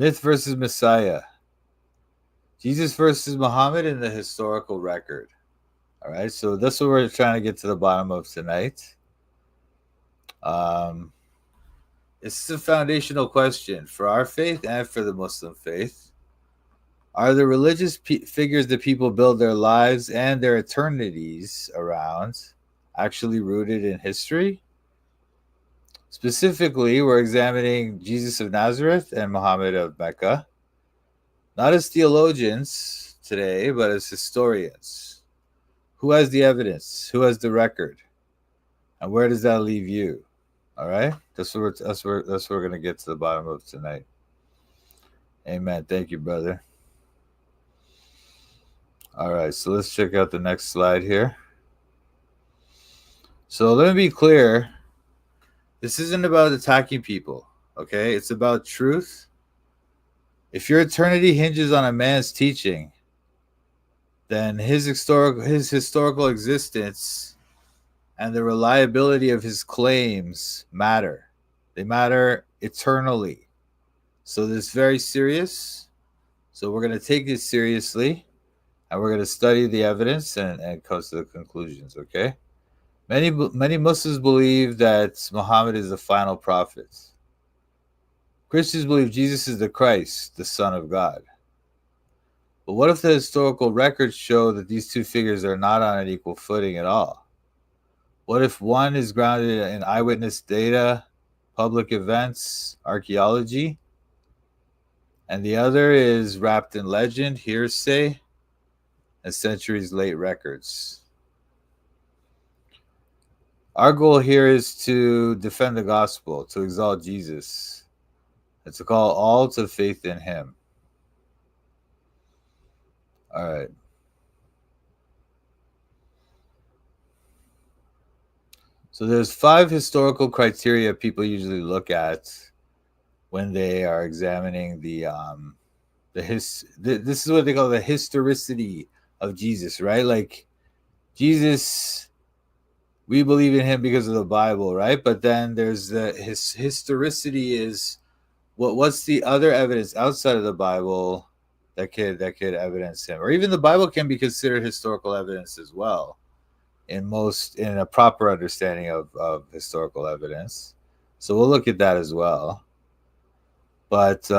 Myth versus Messiah. Jesus versus Mohammed in the historical record. All right, so that's what we're trying to get to the bottom of tonight. It's a foundational question for our faith and for the Muslim faith. Are the religious figures that people build their lives and their eternities around actually rooted in history? Specifically, we're examining Jesus of Nazareth and Muhammad of Mecca, not as theologians today, but as historians. Who has the evidence? Who has the record? And where does that leave you? All right, that's what we're gonna get to the bottom of tonight. Amen. Thank you, brother. All right, so let's check out the next slide here. So let me be clear. This isn't about attacking people, okay? It's about truth. If your eternity hinges on a man's teaching, then his historical existence and the reliability of his claims matter. They matter eternally. So this is very serious. So we're going to take this seriously, and we're going to study the evidence and come to the conclusions, okay? Many Muslims believe that Muhammad is the final prophet. Christians believe Jesus is the Christ, the Son of God. But what if the historical records show that these two figures are not on an equal footing at all? What if one is grounded in eyewitness data, public events, archaeology, and the other is wrapped in legend, hearsay, and centuries-late records? Our goal here is to defend the gospel, to exalt Jesus, and to call all to faith in him. All right. So there's 5 historical criteria people usually look at when they are examining this is what they call the historicity of Jesus, right? Like Jesus, we believe in him because of the Bible, right? But then there's his historicity is what's the other evidence outside of the Bible that could evidence him, or even the Bible can be considered historical evidence as well, in a proper understanding of historical evidence. So we'll look at that as well. But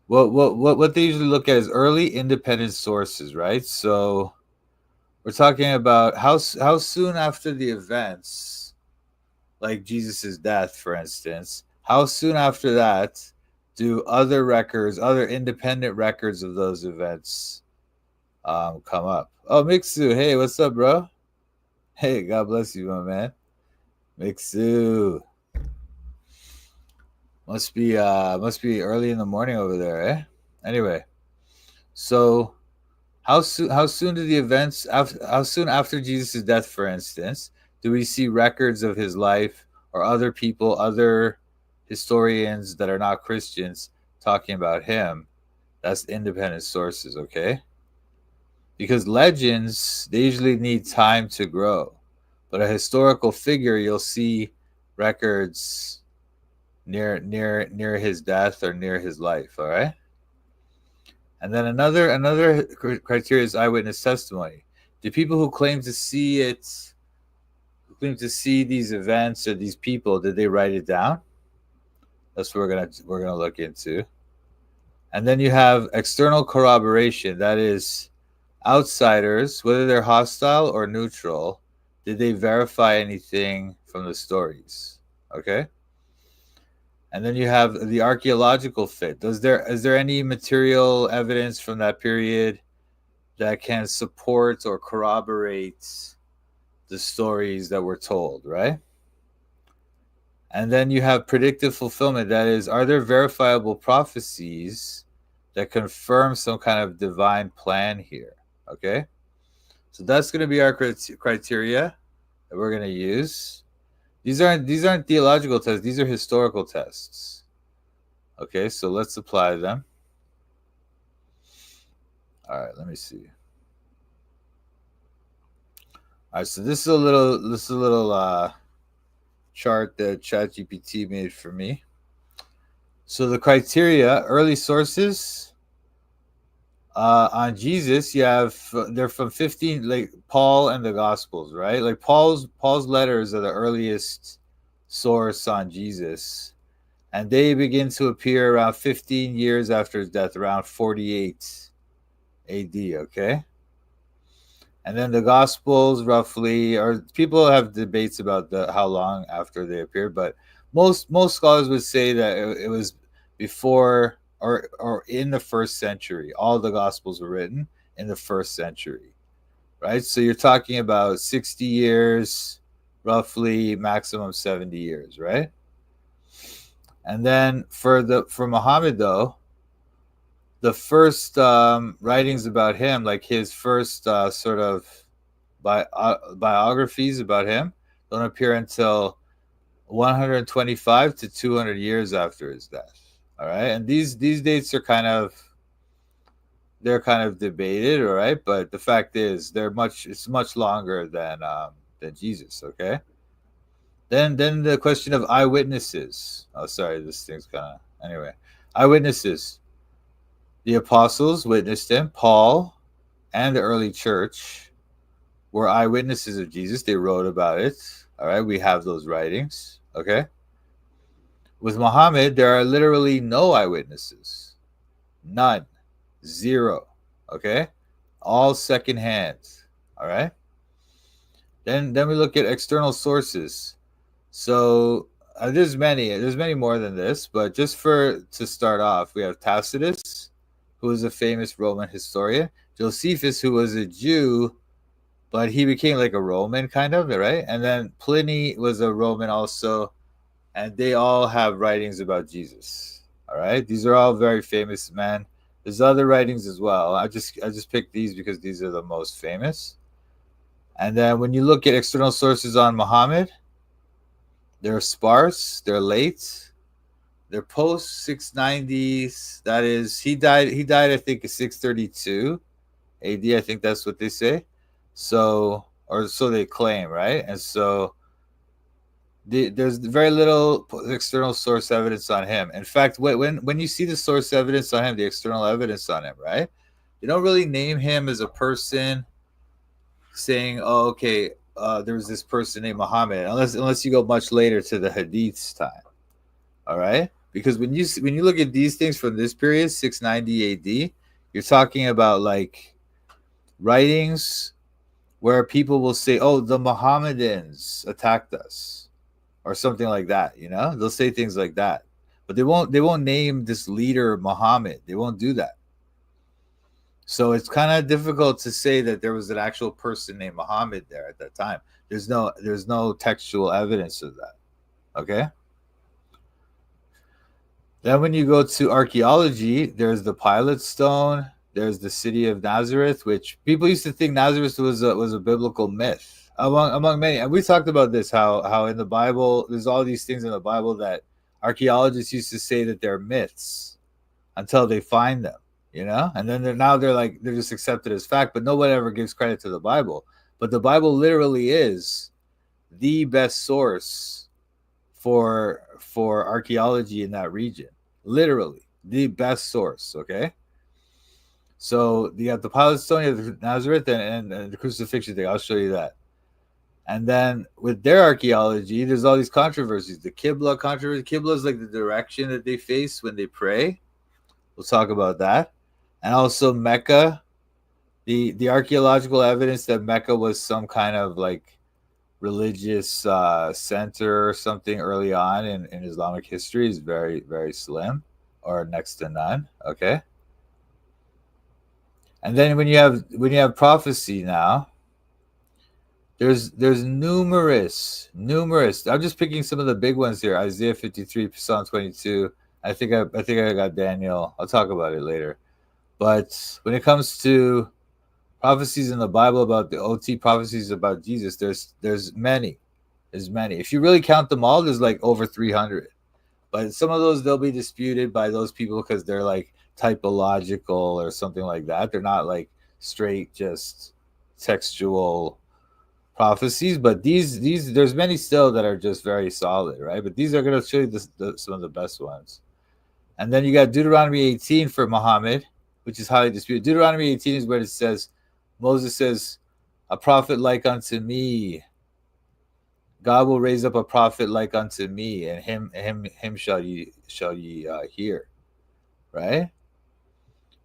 what they usually look at is early independent sources, right? So we're talking about how soon after the events, like Jesus's death, for instance, how soon after that do other independent records of those events come up? Oh, Mixu, hey, what's up, bro? Hey, God bless you, my man. Mixu. Must be early in the morning over there, eh? Anyway, so how soon do the events how soon after Jesus' death, for instance, do we see records of his life or other people, other historians that are not Christians talking about him? That's independent sources, okay? Because legends, they usually need time to grow. But a historical figure, you'll see records near his death or near his life, all right? And then another criteria is eyewitness testimony. Do people who claim to see these events or these people, did they write it down? That's what we're gonna look into. And then you have external corroboration. That is, outsiders, whether they're hostile or neutral, did they verify anything from the stories? Okay. And then you have the archaeological fit. Is there any material evidence from that period that can support or corroborate the stories that were told, right? And then you have predictive fulfillment. That is, are there verifiable prophecies that confirm some kind of divine plan here? Okay. So that's going to be our criteria that we're going to use. These aren't theological tests. These are historical tests. Okay, so let's apply them. All right, let me see. All right, so this is a little chart that ChatGPT made for me. So the criteria, early sources on Jesus, you have they're from 15, like Paul and the Gospels, right? Like Paul's letters are the earliest source on Jesus, and they begin to appear around 15 years after his death, around 48 A.D. Okay, and then the Gospels roughly, or people have debates about the how long after they appeared, but most scholars would say that it was before or in the first century. All the Gospels were written in the first century, right? So you're talking about 60 years, roughly maximum 70 years, right? And then for Muhammad though, the first writings about him, like his first sort of biographies about him, don't appear until 125 to 200 years after his death. All right, and these dates are kind of debated, all right, but the fact is it's much longer than Jesus. Okay, then the question of eyewitnesses. Oh, sorry, this thing's kind of anyway. Eyewitnesses. The apostles witnessed him. Paul and the early church were eyewitnesses of Jesus. They wrote about it. All right, we have those writings. Okay. With Muhammad, there are literally no eyewitnesses. None. Zero. Okay. All secondhand. All right. Then we look at external sources. So there's many more than this, but just to start off, we have Tacitus, who was a famous Roman historian. Josephus, who was a Jew, but he became like a Roman kind of, right? And then Pliny was a Roman also, and they all have writings about Jesus. All right, these are all very famous men. There's other writings as well. I just picked these because these are the most famous. And then when you look at external sources on Muhammad, they're sparse, they're late, they're post 690s. That is, he died I think in 632 AD. I think that's what they say. So, or so they claim, right? And so there's very little external source evidence on him. In fact, when you see the source evidence on him, the external evidence on him, right? You don't really name him as a person, saying, "Oh, okay, there was this person named Mohammed," unless you go much later to the Hadiths time. All right, because when you look at these things from this period, 690 AD, you're talking about like writings where people will say, "Oh, the Mohammedans attacked us," or something like that. You know, they'll say things like that, but they won't name this leader Muhammad. They won't do that. So it's kind of difficult to say that there was an actual person named Muhammad there at that time. There's no textual evidence of that. Okay. Then when you go to archaeology, there's the Pilate Stone. There's the city of Nazareth, which people used to think Nazareth was a biblical myth among many. And we talked about this, how in the Bible, there's all these things in the Bible that archaeologists used to say that they're myths until they find them, you know? And then they're just accepted as fact, but no one ever gives credit to the Bible. But the Bible literally is the best source for archaeology in that region. Literally the best source. Okay, so you have the Pilate Stone, you have the Nazareth, and the crucifixion thing. I'll show you that. And then with their archaeology, there's all these controversies. The Qibla controversy. Qibla is like the direction that they face when they pray. We'll talk about that. And also Mecca, the archaeological evidence that Mecca was some kind of like religious center or something early on in Islamic history is very, very slim or next to none. Okay. And then when you have prophecy now, there's numerous. I'm just picking some of the big ones here. Isaiah 53, Psalm 22. I think I got Daniel. I'll talk about it later. But when it comes to prophecies in the Bible about the OT prophecies about Jesus, there's many. If you really count them all, there's like over 300. But some of those, they'll be disputed by those people because they're like typological or something like that. They're not like straight just textual prophecies. But these there's many still that are just very solid, right? But these are going to show you some of the best ones. And then you got Deuteronomy 18 for Muhammad, which is highly disputed. Deuteronomy 18 is where it says, Moses says, a prophet like unto me. God will raise up a prophet like unto me, and him shall ye hear. Right?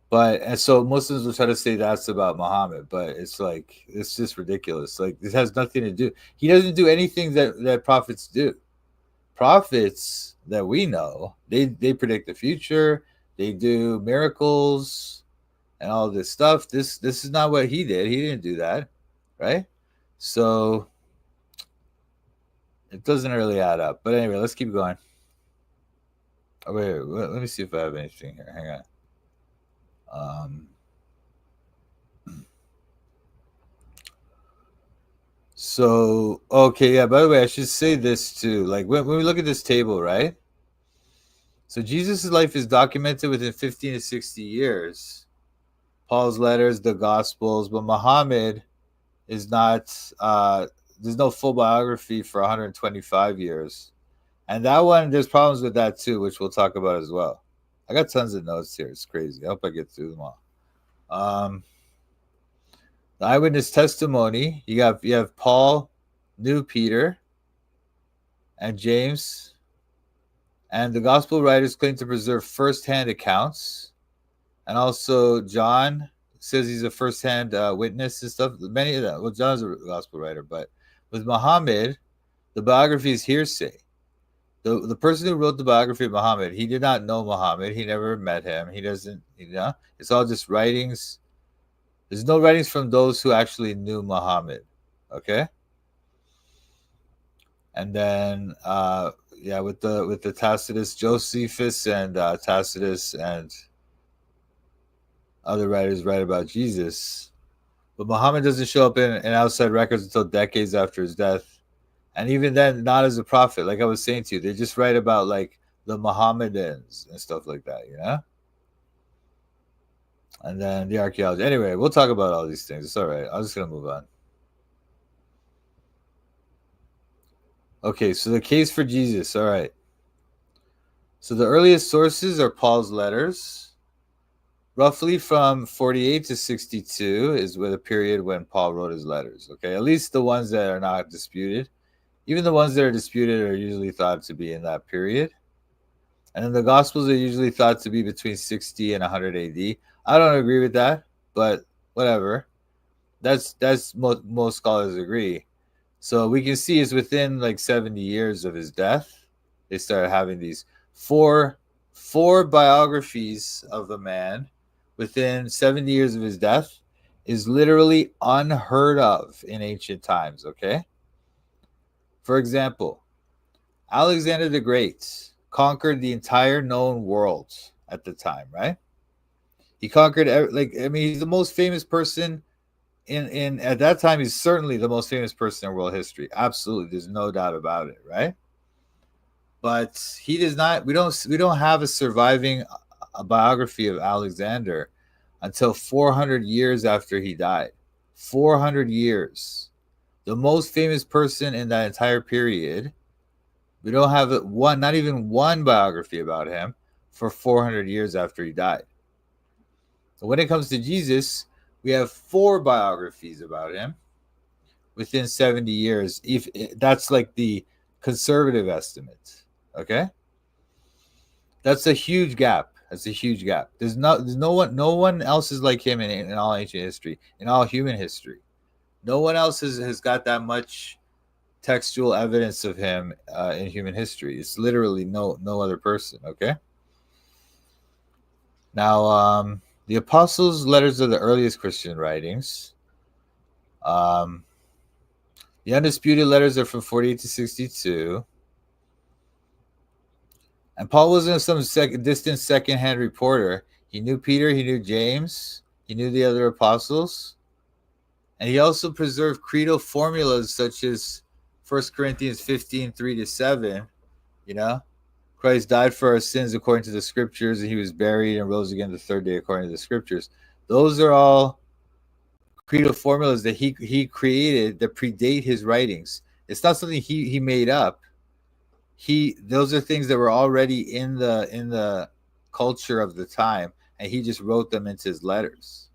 But and so Muslims will try to say that's about Muhammad, but it's like it's just ridiculous. Like this has nothing to do. He doesn't do anything that prophets do. Prophets that we know, they predict the future, they do miracles and all this stuff. This is not what he did. He didn't do that, right? So it doesn't really add up. But anyway, let's keep going. Oh, wait, let me see if I have anything here. Hang on. So, okay, yeah, by the way, I should say this too. Like when we look at this table, right? So Jesus' life is documented within 15 to 60 years. Paul's letters, the Gospels, but Muhammad is not, there's no full biography for 125 years. And that one, there's problems with that too, which we'll talk about as well. I got tons of notes here. It's crazy. I hope I get through them all. The eyewitness testimony, you have Paul knew Peter and James, and the gospel writers claim to preserve first-hand accounts. And also John says he's a first-hand witness and stuff. Many of that. Well, John's a gospel writer, but with Muhammad, the biography is hearsay. The person who wrote the biography of Muhammad, he did not know Muhammad. He never met him. He doesn't, it's all just writings. There's no writings from those who actually knew Muhammad. Okay. And then, with the Tacitus, Josephus, and Tacitus, and other writers write about Jesus, but Muhammad doesn't show up in outside records until decades after his death, and even then, not as a prophet. Like I was saying to you, they just write about like the Mohammedans and stuff like that, And then the archaeology. Anyway, we'll talk about all these things. It's all right. I'm just gonna move on. Okay, so the case for Jesus. All right. So the earliest sources are Paul's letters. Roughly from 48 to 62 is the period when Paul wrote his letters. Okay, at least the ones that are not disputed. Even the ones that are disputed are usually thought to be in that period. And then the Gospels are usually thought to be between 60 and 100 AD. I don't agree with that, but whatever. That's most scholars agree. So we can see it's within like 70 years of his death. They started having these four biographies of a man within 70 years of his death is literally unheard of in ancient times, okay? For example, Alexander the Great conquered the entire known world at the time, right? He conquered, he's the most famous person in at that time. He's certainly the most famous person in world history. Absolutely, there's no doubt about it, right? But he does not. We don't have a surviving biography of Alexander until 400 years after he died. 400 years. The most famous person in that entire period. We don't have not even one biography about him for 400 years after he died. So when it comes to Jesus, we have 4 biographies about him within 70 years. If that's like the conservative estimate, okay? That's a huge gap. There's no one else is like him in all ancient history, in all human history. No one else has got that much textual evidence of him in human history. It's literally no other person, okay? Now, the Apostles' letters are the earliest Christian writings. The undisputed letters are from 48 to 62. And Paul wasn't some distant second-hand reporter. He knew Peter, he knew James, he knew the other apostles. And he also preserved creedal formulas such as 1 Corinthians 15, 3-7, Christ died for our sins according to the scriptures, and he was buried and rose again the third day according to the scriptures. Those are all creedal formulas that he created that predate his writings. It's not something he made up. Those are things that were already in the culture of the time, and he just wrote them into his letters,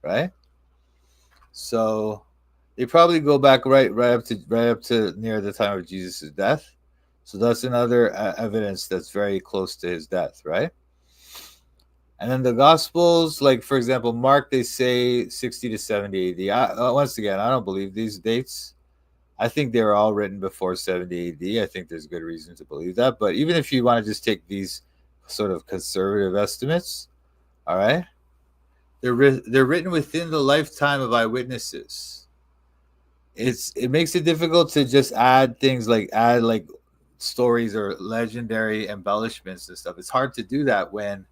right? So they probably go back right up to near the time of Jesus' death. So that's another evidence that's very close to his death, right? And then the Gospels, like for example, Mark, they say 60 to 70 AD. Once again, I don't believe these dates. I think they were all written before 70 AD. I think there's good reason to believe that. But even if you want to just take these sort of conservative estimates, all right, they're written within the lifetime of eyewitnesses. It makes it difficult to just add like stories or legendary embellishments and stuff. It's hard to do that when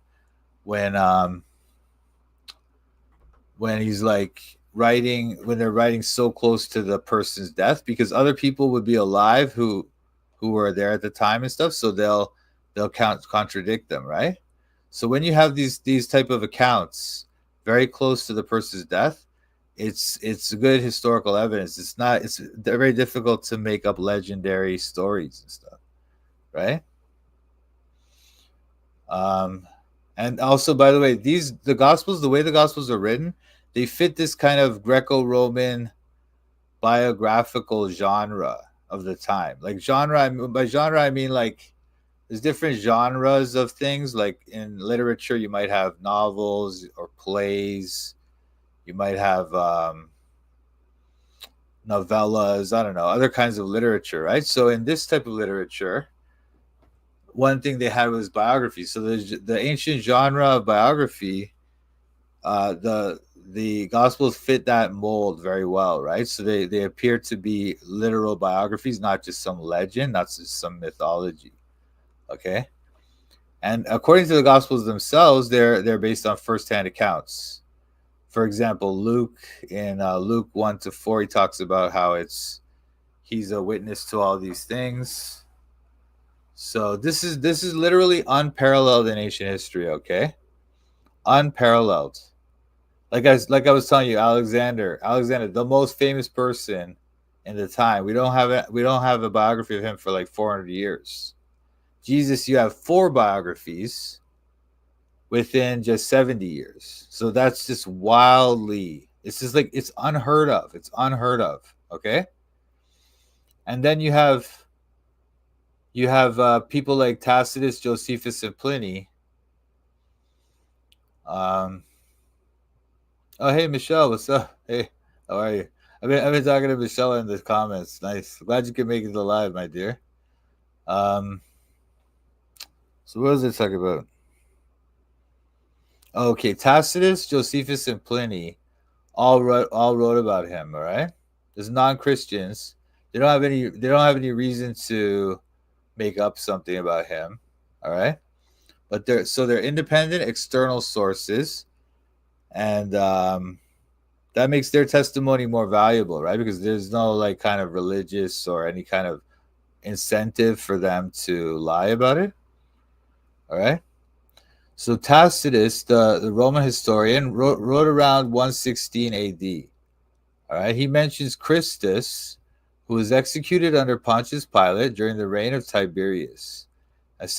he's like when they're writing so close to the person's death, because other people would be alive who were there at the time and stuff, so they'll contradict them, right? So when you have these type of accounts very close to the person's death, it's good historical evidence. It's very difficult to make up legendary stories and stuff, right? And also, by the way, the Gospels, the way the Gospels are written, they fit this kind of Greco-Roman biographical genre of the time. Like genre, by genre, I mean like there's different genres of things. Like in literature, you might have novels or plays. You might have novellas. I don't know, other kinds of literature, right? So in this type of literature, one thing they had was biography. So the ancient genre of biography, the Gospels fit that mold very well, right? So they appear to be literal biographies, not just some legend, not just some mythology. Okay, and according to the Gospels themselves, they're based on firsthand accounts. For example, Luke in Luke 1-4, he talks about how he's a witness to all these things. So this is literally unparalleled in ancient history. Okay, unparalleled. Like I was telling you, Alexander, the most famous person in the time. We don't have a biography of him for like 400 years. Jesus, you have 4 biographies within just 70 years. So that's just wildly. It's just like it's unheard of. It's unheard of. Okay, and then you have people like Tacitus, Josephus, and Pliny. Oh, hey, Michelle, what's up? Hey, how are you? I've been talking to Michelle in the comments. Nice. Glad you could make it to live, my dear. So what was I talking about? Okay, Tacitus, Josephus, and Pliny all wrote about him. All right. There's non-Christians. They don't have any reason to make up something about him. All right. But they're independent external sources, and that makes their testimony more valuable, right? Because there's no like kind of religious or any kind of incentive for them to lie about it. All right. So Tacitus, the Roman historian, wrote around 116 AD. All right. He mentions Christus, who was executed under Pontius Pilate during the reign of Tiberius. And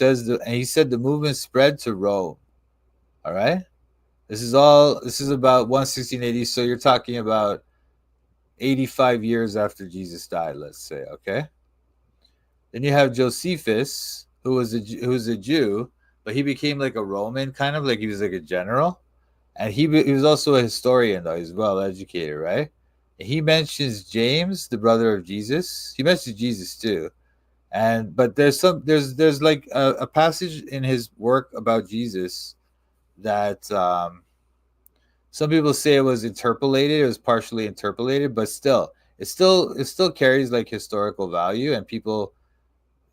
he said the movement spread to Rome. All right. This is about 116 AD. So you're talking about 85 years after Jesus died, let's say. Okay. Then you have Josephus, who was a Jew, but he became like a Roman, kind of like he was like a general, and he was also a historian though. He's well educated, right? And he mentions James, the brother of Jesus. He mentions Jesus too, but there's like a passage in his work about Jesus that some people say it was interpolated. It was partially interpolated, but it still carries like historical value, and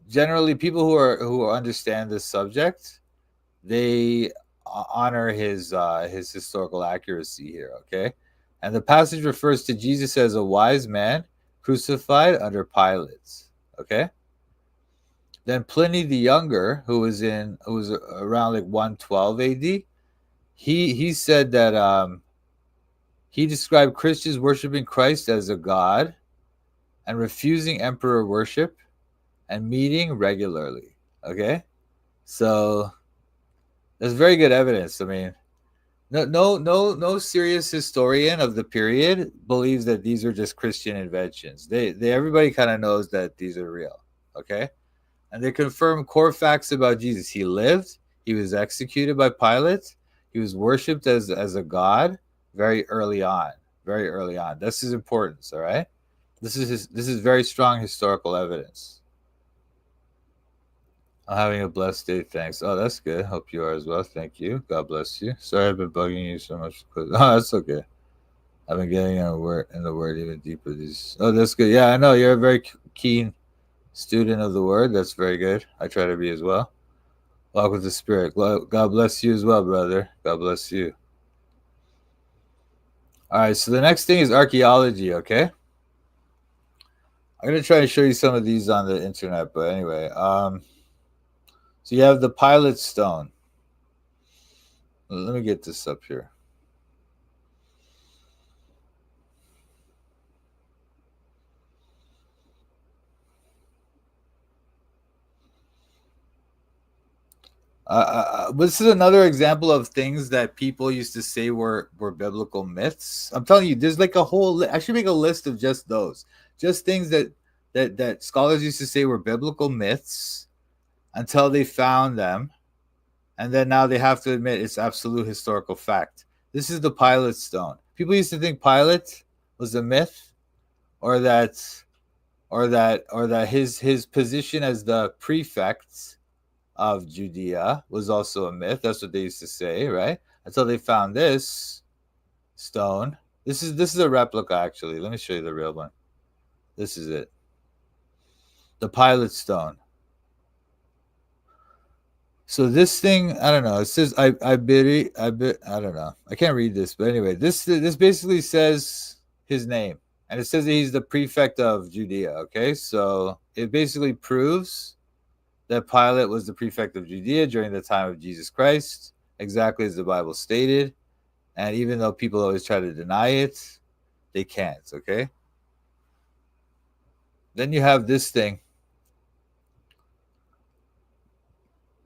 generally people who understand this subject, they honor his historical accuracy here. Okay, and the passage refers to Jesus as a wise man crucified under Pilate. Okay, then Pliny the Younger, who was around like 112 A.D., he said that he described Christians worshiping Christ as a god and refusing emperor worship and meeting regularly. Okay, so That's very good evidence. I mean, no serious historian of the period believes that these are just Christian inventions. They everybody kind of knows that these are real. Okay, and they confirm core facts about Jesus. He lived. He was executed by Pilate. He was worshipped as a god very early on. Very early on. That's his importance. All right. This is very strong historical evidence. I'm having a blessed day. Thanks. Oh, that's good. Hope you are as well. Thank you. God bless you. Sorry I've been bugging you so much. Oh, that's okay. I've been getting in the word even deeper. These. Oh, that's good. Yeah, I know you're a very keen student of the word. That's very good. I try to be as well. Walk with the Spirit. God bless you as well, brother. God bless you. All right. So the next thing is archaeology. Okay. I'm gonna try to show you some of these on the internet, but anyway, so you have the Pilot Stone. Let me get this up here. This is another example of things that people used to say were biblical myths. I'm telling you, there's like a whole. I should make a list of just those, just things that scholars used to say were biblical myths until they found them, and then now they have to admit it's absolute historical fact. This is the Pilate Stone. People used to think Pilate was a myth, or that his position as the prefect of Judea was also a myth. That's what they used to say, right? Until they found this stone. This is a replica, actually. Let me show you the real one. This is it. The Pilate Stone. So this thing, I don't know. It says I don't know. I can't read this, but anyway, this basically says his name, and it says that he's the prefect of Judea. Okay, so it basically proves that Pilate was the prefect of Judea during the time of Jesus Christ, exactly as the Bible stated. And even though people always try to deny it, they can't. Okay. Then you have this thing.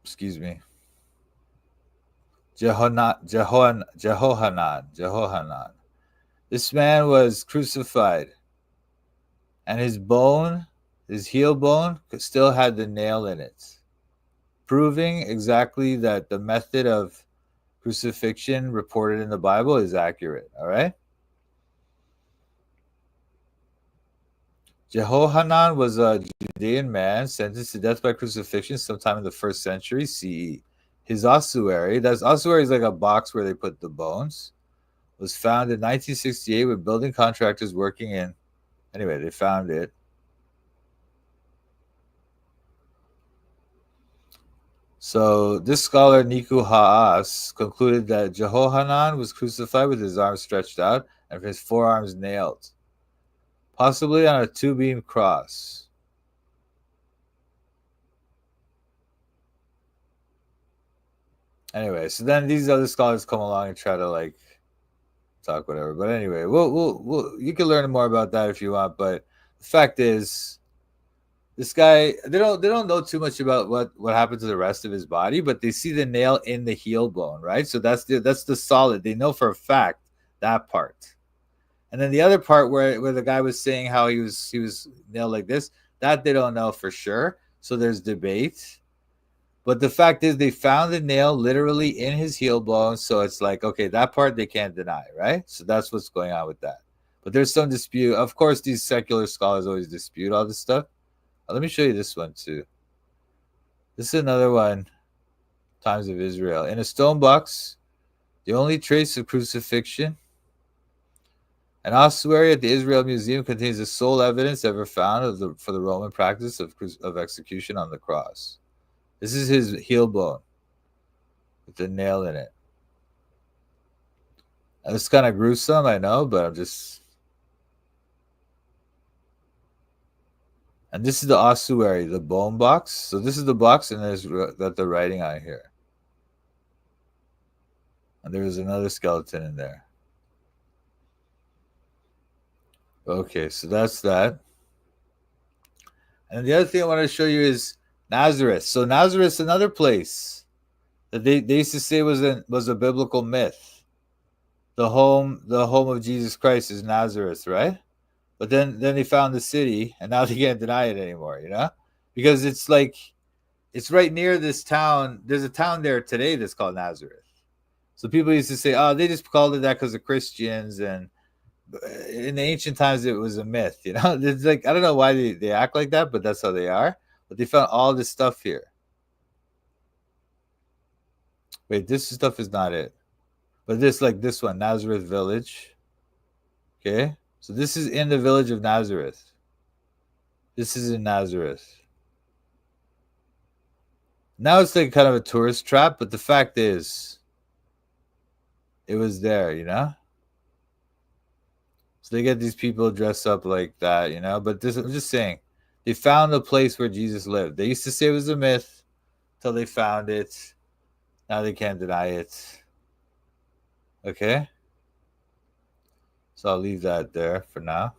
Excuse me. Jehohanan. This man was crucified, and his bone, his heel bone, still had the nail in it, proving exactly that the method of crucifixion reported in the Bible is accurate. All right. Jehohanan was a Judean man sentenced to death by crucifixion sometime in the 1st century CE. His ossuary, that's ossuary is like a box where they put the bones, was found in 1968 with building contractors working in. Anyway, they found it. So this scholar Niku Haas concluded that Jehohanan was crucified with his arms stretched out and his forearms nailed, possibly on a two-beam cross. Anyway, so then these other scholars come along and try to like talk whatever. But anyway, we'll you can learn more about that if you want. But the fact is, this guy they don't know too much about what happened to the rest of his body, but they see the nail in the heel bone, right? So that's the solid. They know for a fact that part. And then the other part where the guy was saying how he was nailed like this, that they don't know for sure. So there's debate. But the fact is they found the nail literally in his heel bone. So it's like, okay, that part they can't deny, right? So that's what's going on with that. But there's some dispute. Of course, these secular scholars always dispute all this stuff. Let me show you this one too. This is another one, Times of Israel. In a stone box, the only trace of crucifixion. An ossuary at the Israel Museum contains the sole evidence ever found for the Roman practice of execution on the cross. This is his heel bone with the nail in it. And it's kind of gruesome, I know, but I'm just... And this is the ossuary, the bone box. So this is the box, and there's that they're writing on here. And there is another skeleton in there. Okay, so that's that. And the other thing I want to show you is Nazareth. So Nazareth is another place that they used to say was a biblical myth. The home of Jesus Christ is Nazareth, right? But then they found the city, and now they can't deny it anymore, because it's right near this town. There's a town there today that's called Nazareth. So people used to say, "Oh, they just called it that because of Christians," and in the ancient times it was a myth. It's like, I don't know why they act like that, but that's how they are. But they found all this stuff here. Wait, this stuff is not it. But this one, Nazareth village. Okay. So this is in the village of Nazareth. This is in Nazareth. Now it's like kind of a tourist trap, but the fact is it was there, So they get these people dressed up like that, But I'm just saying, they found a place where Jesus lived. They used to say it was a myth until they found it. Now they can't deny it. Okay? So I'll leave that there for now.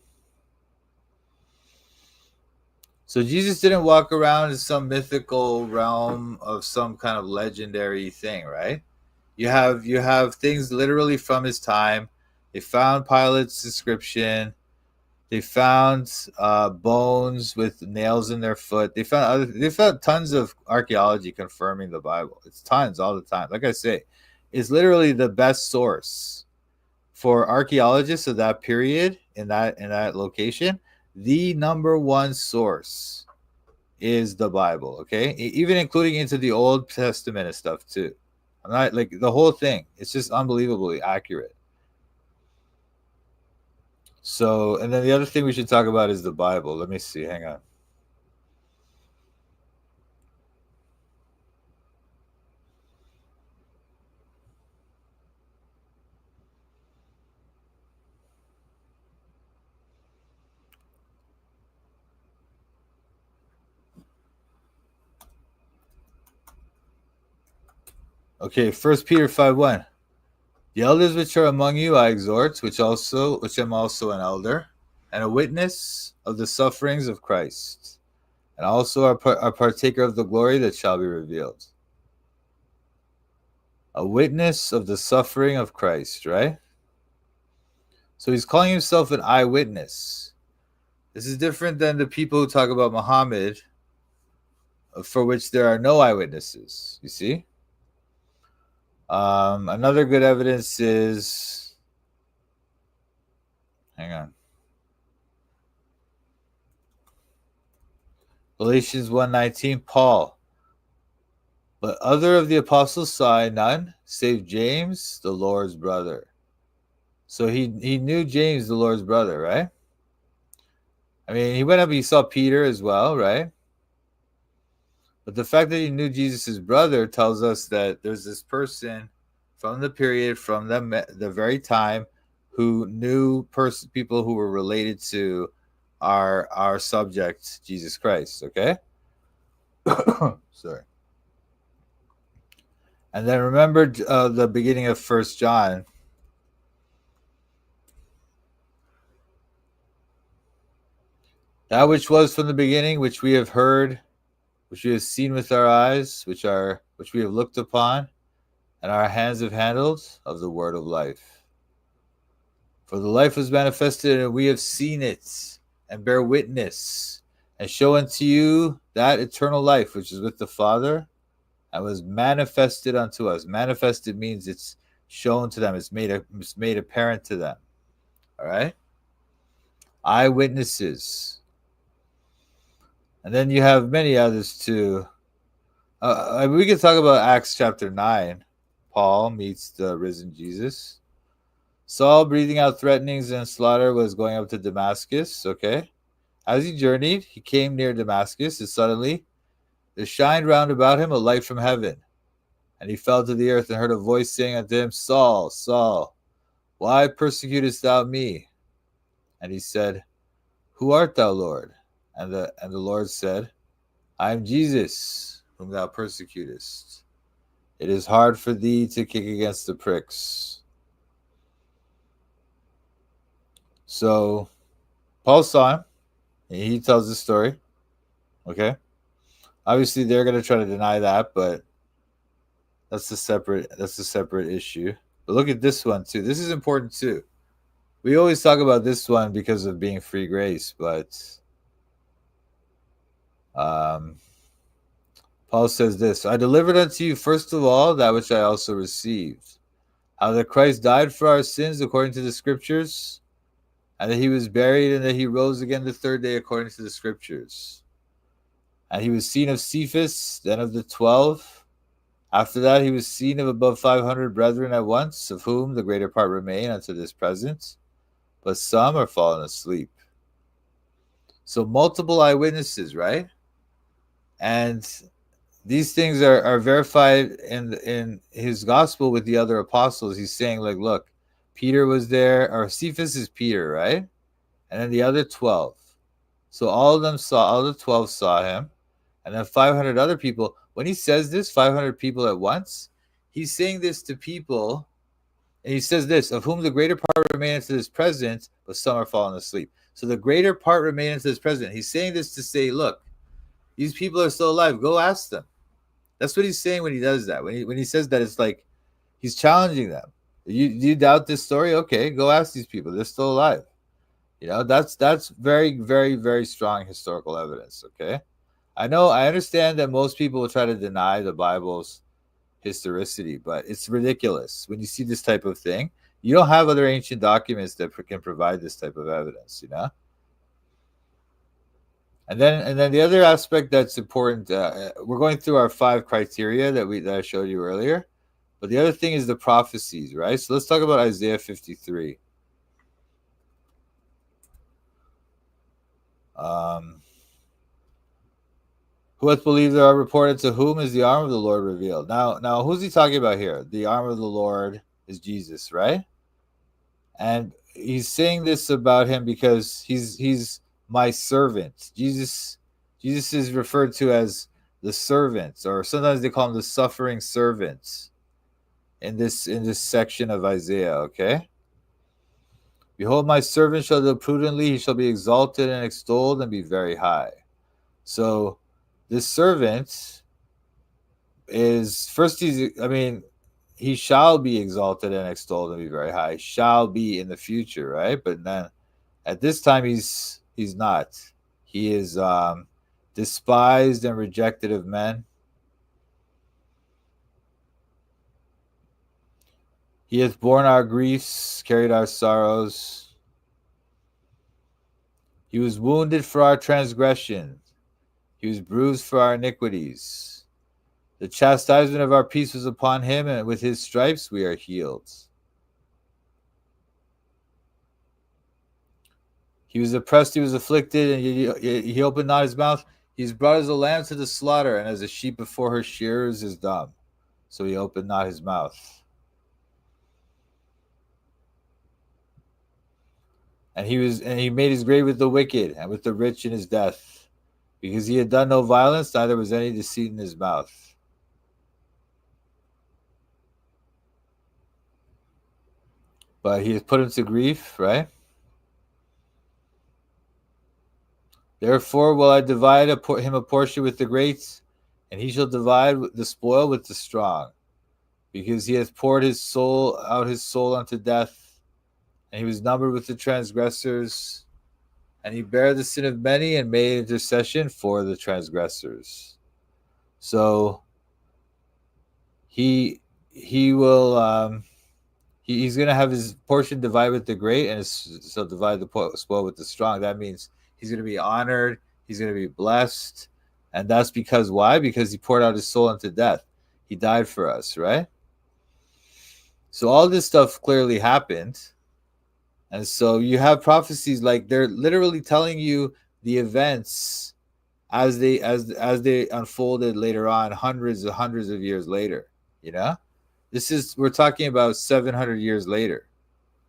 So Jesus didn't walk around in some mythical realm of some kind of legendary thing, right? You have things literally from his time. They found Pilate's inscription. They found bones with nails in their foot. They found tons of archaeology confirming the Bible. It's tons all the time. Like I say, it's literally the best source for archaeologists of that period in that location. The number one source is the Bible. Okay, even including into the Old Testament and stuff too. I'm not like the whole thing. It's just unbelievably accurate. So, and then the other thing we should talk about is the Bible. Let me see. Hang on. Okay, 1 Peter 5:1. The elders which are among you I exhort, which am also an elder, and a witness of the sufferings of Christ, and also a partaker of the glory that shall be revealed. A witness of the suffering of Christ, right? So he's calling himself an eyewitness. This is different than the people who talk about Mohammad, for which there are no eyewitnesses. You see? Another good evidence is, hang on, Galatians 1:19, Paul. But other of the apostles saw none, save James, the Lord's brother. So he knew James, the Lord's brother, right? I mean, he went up, he saw Peter as well, right? But the fact that he knew Jesus' brother tells us that there's this person from the period, from the very time, who knew people who were related to our subject, Jesus Christ, okay? Sorry. And then remember the beginning of 1 John. That which was from the beginning, which we have heard, which we have seen with our eyes, which we have looked upon, and our hands have handled of the word of life. For the life was manifested, and we have seen it, and bear witness, and show unto you that eternal life which is with the Father, and was manifested unto us. Manifested means it's shown to them, it's made apparent to them. All right? Eyewitnesses. And then you have many others too. We can talk about Acts chapter 9. Paul meets the risen Jesus. Saul, breathing out threatenings and slaughter, was going up to Damascus. Okay. As he journeyed, he came near Damascus, and suddenly there shined round about him a light from heaven. And he fell to the earth and heard a voice saying unto him, Saul, Saul, why persecutest thou me? And he said, Who art thou, Lord? And the Lord said, I am Jesus, whom thou persecutest. It is hard for thee to kick against the pricks. So Paul saw him, and he tells the story. Okay. Obviously, they're going to try to deny that, but That's a separate issue. But look at this one too. This is important too. We always talk about this one because of being free grace, but um, Paul says this: I delivered unto you first of all that which I also received, how that Christ died for our sins according to the Scriptures, and that he was buried, and that he rose again the third day according to the Scriptures. And he was seen of Cephas, then of the 12. After that, he was seen of above 500 brethren at once, of whom the greater part remain unto this present, but some are fallen asleep. So multiple eyewitnesses, right? And these things are verified in his gospel with the other apostles. He's saying, like, look, Peter was there, or Cephas is Peter, right? And then the other 12. So all the 12 saw him, and then 500 other people. When he says this, 500 people at once, he's saying this to people, and he says this, of whom the greater part remaineth to this present, but some are fallen asleep. So the greater part remaineth to this present. He's saying this to say, look, these people are still alive. Go ask them. That's what he's saying when he does that. When he says that, it's like he's challenging them. Do you doubt this story? Okay, go ask these people. They're still alive. That's very, very, very strong historical evidence. Okay, I understand that most people will try to deny the Bible's historicity, but it's ridiculous when you see this type of thing. You don't have other ancient documents that can provide this type of evidence. And then the other aspect that's important, we're going through our 5 criteria that I showed you earlier, but the other thing is the prophecies, right? So let's talk about Isaiah 53. Who hath believed there are reported, to whom is the arm of the Lord revealed? Now, who's he talking about here? The arm of the Lord is Jesus, right? And he's saying this about him because he's my servant. Jesus is referred to as the servant, or sometimes they call him the suffering servant in this section of Isaiah, okay? Behold, my servant shall do prudently, he shall be exalted and extolled and be very high. So this servant is first, he shall be exalted and extolled and be very high. Shall be in the future, right? But then at this time he's not. He is despised and rejected of men. He hath borne our griefs, carried our sorrows. He was wounded for our transgression. He was bruised for our iniquities. The chastisement of our peace was upon him, and with his stripes we are healed. He was oppressed, he was afflicted, and he opened not his mouth. He is brought as a lamb to the slaughter, and as a sheep before her shearers is dumb. So he opened not his mouth. And he made his grave with the wicked, and with the rich in his death, because he had done no violence, neither was any deceit in his mouth. But he has put him to grief, right? Therefore will I divide him a portion with the great, and he shall divide the spoil with the strong, because he hath poured his soul unto death, and he was numbered with the transgressors, and he bare the sin of many and made intercession for the transgressors. So he will he's going to have his portion divided with the great, and so divide the spoil with the strong. That means he's going to be honored, he's going to be blessed, and that's because why? Because he poured out his soul unto death. He died for us, right? So all this stuff clearly happened. And so you have prophecies, like they're literally telling you the events as they unfolded later on, hundreds of years later. We're talking about 700 years later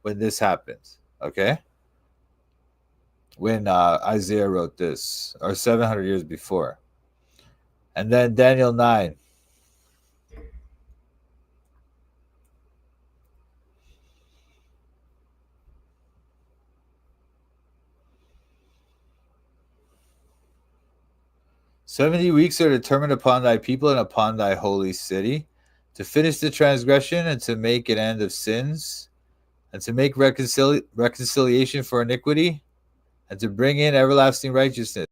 when this happened. Okay, when Isaiah wrote this, or 700 years before. And then Daniel 9. "70 weeks are determined upon thy people and upon thy holy city, to finish the transgression and to make an end of sins, and to make reconciliation for iniquity, and to bring in everlasting righteousness,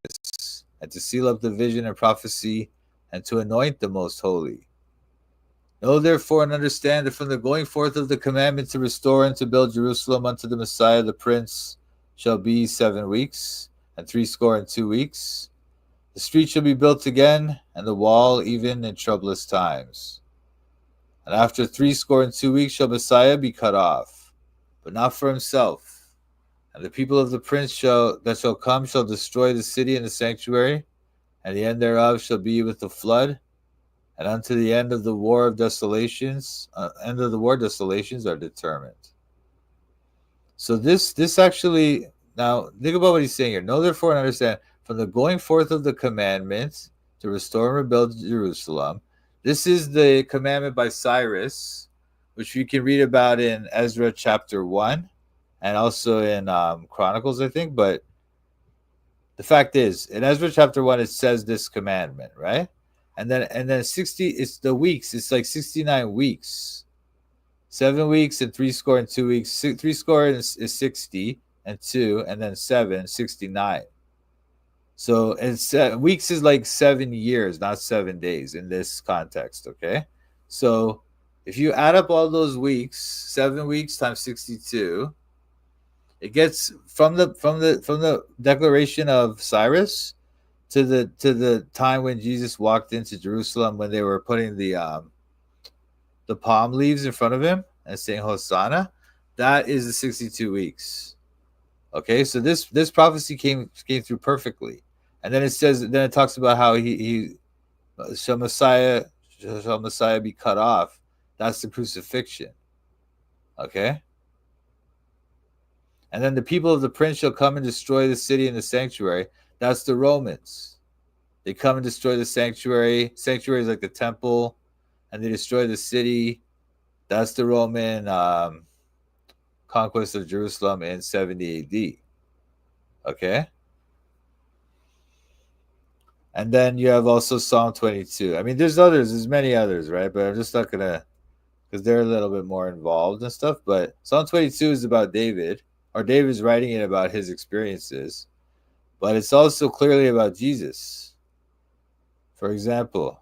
and to seal up the vision and prophecy, and to anoint the most holy. Know therefore and understand that from the going forth of the commandment to restore and to build Jerusalem unto the Messiah the Prince shall be 7 weeks, and 62 weeks. The street shall be built again, and the wall even in troublous times. And after 62 weeks shall Messiah be cut off, but not for himself. And the people of the prince that shall come shall destroy the city and the sanctuary, and the end thereof shall be with the flood, and unto the end of the war of desolations, desolations are determined. So this actually, now think about what he's saying here. Know therefore and understand, from the going forth of the commandment to restore and rebuild Jerusalem. This is the commandment by Cyrus, which you can read about in Ezra chapter 1 and also in Chronicles, I think. But the fact is, in Ezra chapter 1, it says this commandment, right? And then 60, it's the weeks. It's like 69 weeks. 7 weeks and 62 weeks. 60 is 60 and 2, and then 7, 69. So it's weeks is like 7 years, not 7 days in this context, okay? So if you add up all those weeks, 7 weeks times 62, it gets from the declaration of Cyrus to the time when Jesus walked into Jerusalem, when they were putting the palm leaves in front of him and saying Hosanna. That is the 62 weeks. Okay, so this prophecy came through perfectly. And then it talks about how shall Messiah be cut off. That's the crucifixion. Okay. And then the people of the prince shall come and destroy the city and the sanctuary. That's the Romans. They come and destroy the sanctuary. Sanctuary is like the temple, and they destroy the city. That's the Roman conquest of Jerusalem in 70 AD. Okay. And then you have also Psalm 22. I mean, there's many others, right? But I'm just not going to, because they're a little bit more involved and stuff. But Psalm 22 is about David, or David's writing it about his experiences. But it's also clearly about Jesus. For example,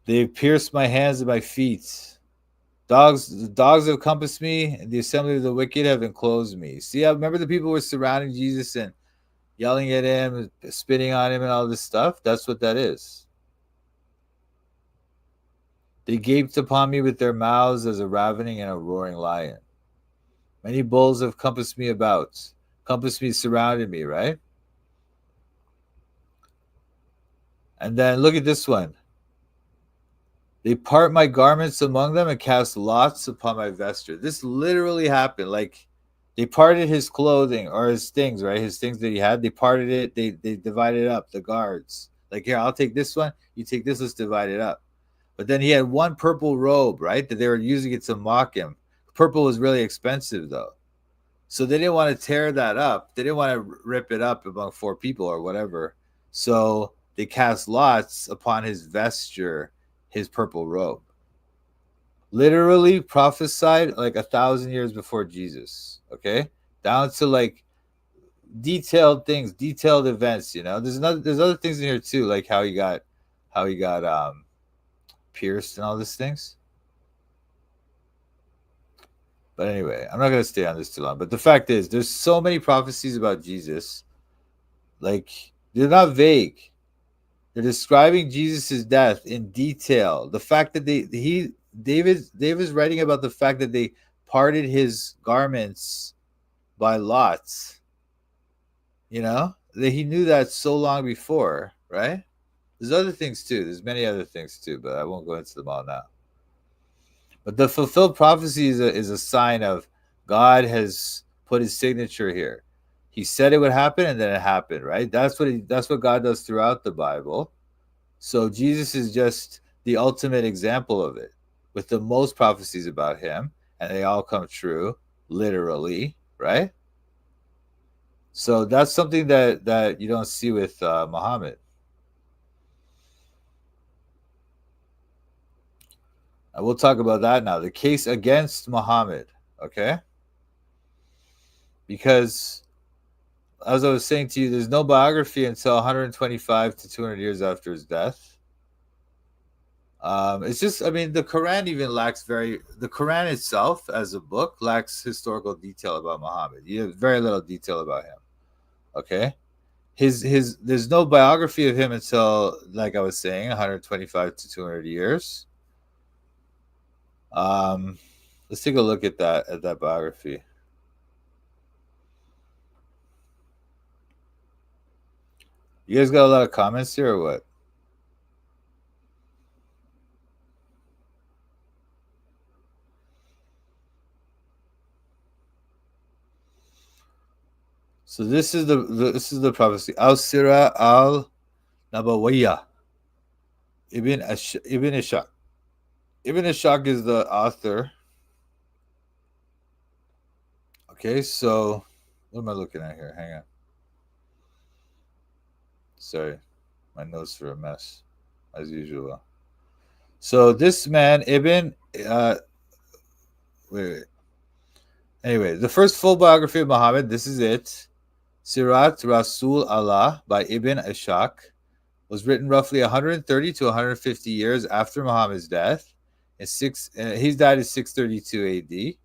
they've pierced my hands and my feet. The dogs have compassed me, and the assembly of the wicked have enclosed me. See, I remember the people were surrounding Jesus and yelling at him, spitting on him, and all this stuff. That's what that is. They gaped upon me with their mouths as a ravening and a roaring lion. Many bulls have compassed me about, surrounded me, right? And then look at this one. They part my garments among them and cast lots upon my vesture. This literally happened. Like, they parted his clothing, or his things, right? His things that he had. They parted it. They divided it up, the guards. Like, here, I'll take this one. You take this. Let's divide it up. But then he had one purple robe, right? That they were using it to mock him. Purple was really expensive, though. So they didn't want to tear that up. They didn't want to rip it up among 4 people or whatever. So they cast lots upon his vesture, his purple robe. Literally prophesied like 1,000 years before Jesus. Okay, down to like detailed things, detailed events. You know, there's other things in here too, like how he got pierced and all these things. But anyway, I'm not going to stay on this too long. But the fact is, there's so many prophecies about Jesus. Like, they're not vague. They're describing Jesus' death in detail. The fact that David's writing about the fact that they parted his garments by lots. You know, that he knew that so long before, right? There's other things too. There's many other things too, but I won't go into them all now. But the fulfilled prophecy is a sign of God has put his signature here. He said it would happen, and then it happened, right? That's what God does throughout the Bible. So Jesus is just the ultimate example of it, with the most prophecies about him, and they all come true, literally, right? So that's something that you don't see with Muhammad. And we'll talk about that now. The case against Muhammad, okay? Because as I was saying to you, there's no biography until 125 to 200 years after his death. It's just, I mean, the Quran even lacks the Quran itself as a book lacks historical detail about Muhammad. You have very little detail about him. Okay. There's no biography of him until, like I was saying, 125 to 200 years. Let's take a look at that biography. You guys got a lot of comments here or what? So this is the prophecy. Al-Sira al-Nabawiyya. Ibn Ishaq. Ibn Ishaq is the author. Okay, so what am I looking at here? Hang on. Sorry, my notes are a mess, as usual. So this man, wait. Anyway, the first full biography of Muhammad, this is it. Sirat Rasul Allah by Ibn Ishaq was written roughly 130 to 150 years after Muhammad's death. He's died in 632 AD.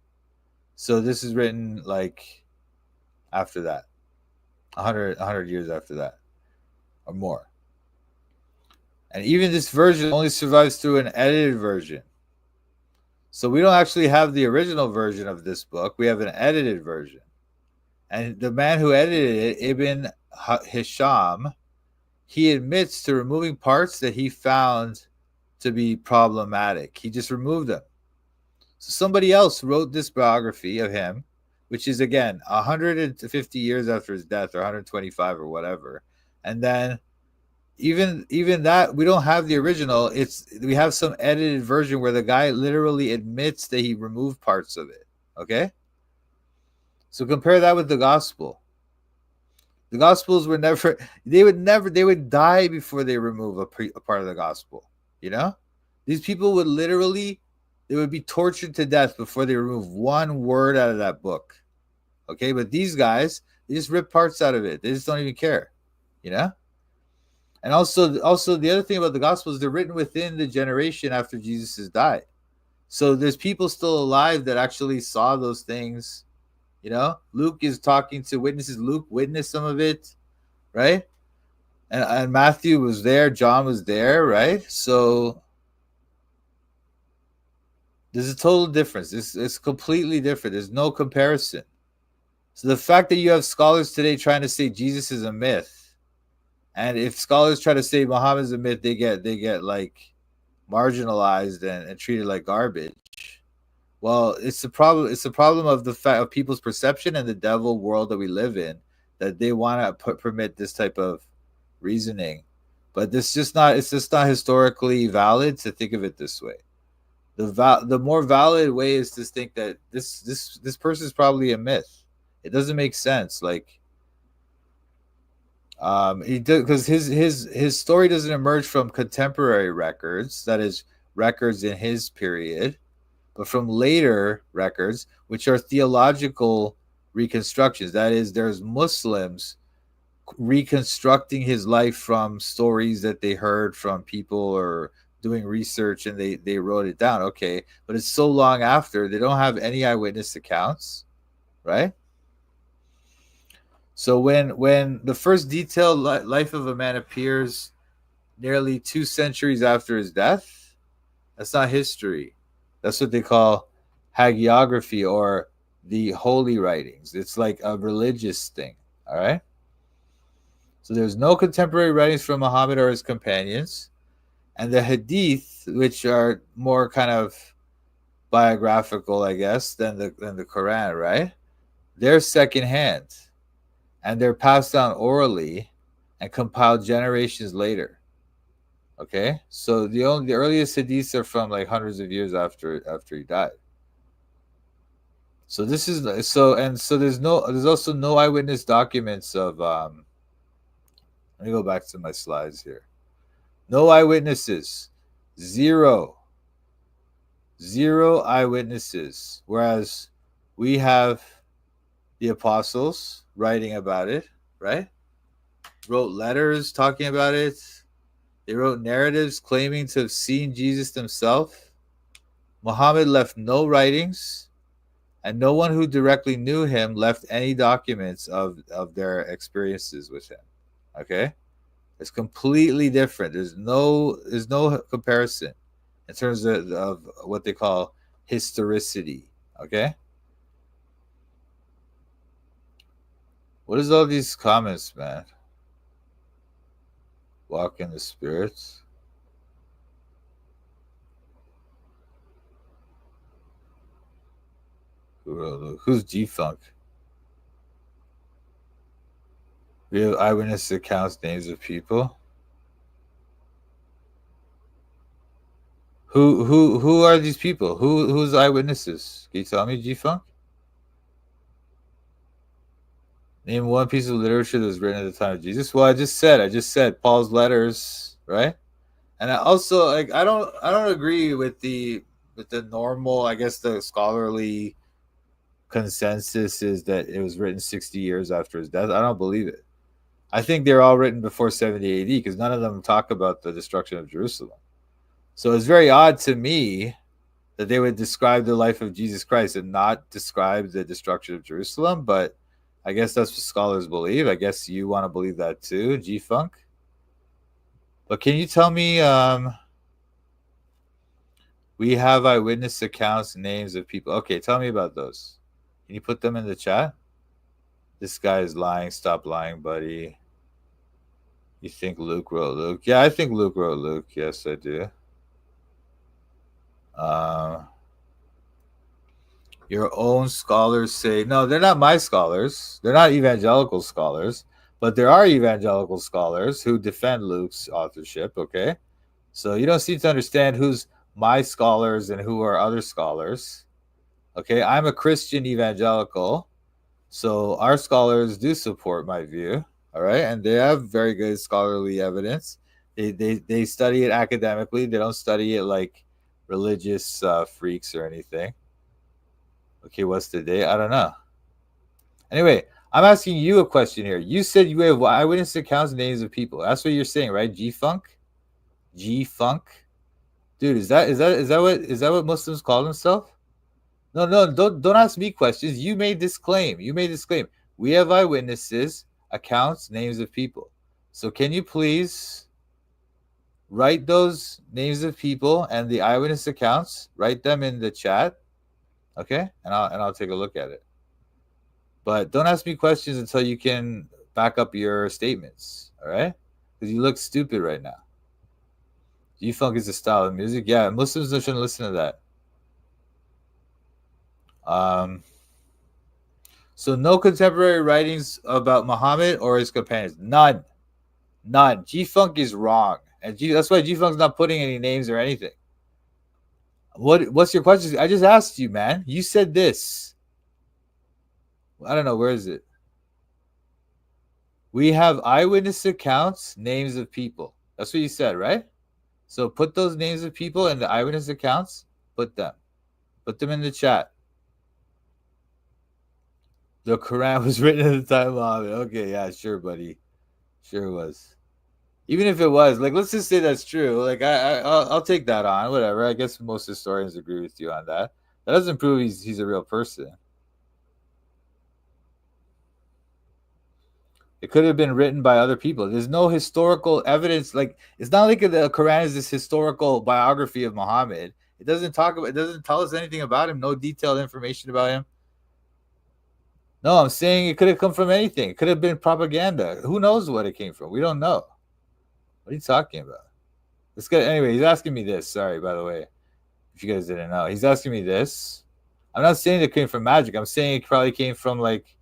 So this is written like after that, 100 years after that, or more. And even this version only survives through an edited version. So we don't actually have the original version of this book. We have an edited version. And the man who edited it, Ibn Hisham, he admits to removing parts that he found to be problematic. He just removed them. So somebody else wrote this biography of him, which is, again, 150 years after his death, or 125 or whatever. And then even that, we don't have the original. We have some edited version where the guy literally admits that he removed parts of it. Okay? So compare that with the gospel. The gospels were they would die before they remove a part of the gospel. You know? These people would they would be tortured to death before they remove one word out of that book. Okay? But these guys, they just rip parts out of it. They just don't even care. You know? And also the other thing about the gospels, they're written within the generation after Jesus has died. So there's people still alive that actually saw those things. You know, Luke is talking to witnesses. Luke witnessed some of it, right? And Matthew was there. John was there, right? So there's a total difference. It's completely different. There's no comparison. So the fact that you have scholars today trying to say Jesus is a myth, and if scholars try to say Muhammad is a myth, they get like marginalized and treated like garbage. Well, it's the problem. It's the problem of the fact of people's perception and the devil world that we live in, that they want to permit this type of reasoning, but it's just not historically valid to think of it this way. The more valid way is to think that this person is probably a myth. It doesn't make sense. Like, because his story doesn't emerge from contemporary records, that is, records in his period, but from later records, which are theological reconstructions. That is, there's Muslims reconstructing his life from stories that they heard from people or doing research, and they wrote it down. Okay, but it's so long after, they don't have any eyewitness accounts, right? So when the first detailed life of a man appears nearly 2 centuries after his death, that's not history. That's what they call hagiography, or the holy writings. It's like a religious thing, all right? So there's no contemporary writings from Muhammad or his companions. And the hadith, which are more kind of biographical, I guess, than the Quran, right? They're secondhand, and they're passed down orally and compiled generations later. Okay, so the earliest hadiths are from like hundreds of years after he died. So this is so there's also no eyewitness documents of let me go back to my slides here. No eyewitnesses. Zero eyewitnesses. Whereas we have the apostles writing about it, right? Wrote letters talking about it. They wrote narratives claiming to have seen Jesus themselves. Muhammad left no writings, and no one who directly knew him left any documents of their experiences with him. Okay? It's completely different. There's no comparison in terms of what they call historicity. Okay? What is all these comments, man? Walk in the spirits. Who's G-Funk? We have eyewitness accounts, names of people. Who are these people? Who's eyewitnesses? Can you tell me, G-Funk? Name one piece of literature that was written at the time of Jesus. Well, I just said Paul's letters, right? And I also I don't agree with the normal, I guess the scholarly consensus is that it was written 60 years after his death. I don't believe it. I think they're all written before 70 AD because none of them talk about the destruction of Jerusalem. So it's very odd to me that they would describe the life of Jesus Christ and not describe the destruction of Jerusalem. But I guess that's what scholars believe. I guess you want to believe that too, G-Funk. But can you tell me, we have eyewitness accounts, names of people. Okay, tell me about those. Can you put them in the chat? This guy is lying. Stop lying, buddy. You think Luke wrote Luke? Yeah, I think Luke wrote Luke. Yes, I do. Your own scholars say, no, they're not my scholars. They're not evangelical scholars, but there are evangelical scholars who defend Luke's authorship, okay? So you don't seem to understand who's my scholars and who are other scholars, okay? I'm a Christian evangelical, so our scholars do support my view, all right? And they have very good scholarly evidence. They study it academically. They don't study it like religious freaks or anything. Okay, what's the date? I don't know. Anyway, I'm asking you a question here. You said you have eyewitness accounts and names of people. That's what you're saying, right? G-Funk? G-Funk? Dude, is that what Muslims call themselves? No, don't ask me questions. You made this claim. We have eyewitnesses, accounts, names of people. So can you please write those names of people and the eyewitness accounts? Write them in the chat. Okay? And I'll take a look at it. But don't ask me questions until you can back up your statements, all right? Because you look stupid right now. G-Funk is a style of music. Yeah, Muslims shouldn't listen to that. So no contemporary writings about Muhammad or his companions. None. G-Funk is wrong. And that's why G-Funk's not putting any names or anything. What's your question? I just asked you, man. You said this. I don't know. Where is it? We have eyewitness accounts, names of people. That's what you said, right? So put those names of people in the eyewitness accounts. Put them in the chat. The Quran was written at the time of Muhammad. Okay, yeah, sure, buddy. Sure was. Even if it was, like, let's just say that's true. Like, I'll take that on. Whatever. I guess most historians agree with you on that. That doesn't prove he's a real person. It could have been written by other people. There's no historical evidence. Like, it's not like the Quran is this historical biography of Muhammad. It doesn't tell us anything about him. No detailed information about him. No, I'm saying it could have come from anything. It could have been propaganda. Who knows what it came from? We don't know. What are you talking about? This guy, anyway, he's asking me this. Sorry, by the way, if you guys didn't know. He's asking me this. I'm not saying it came from magic. I'm saying it probably came from, like,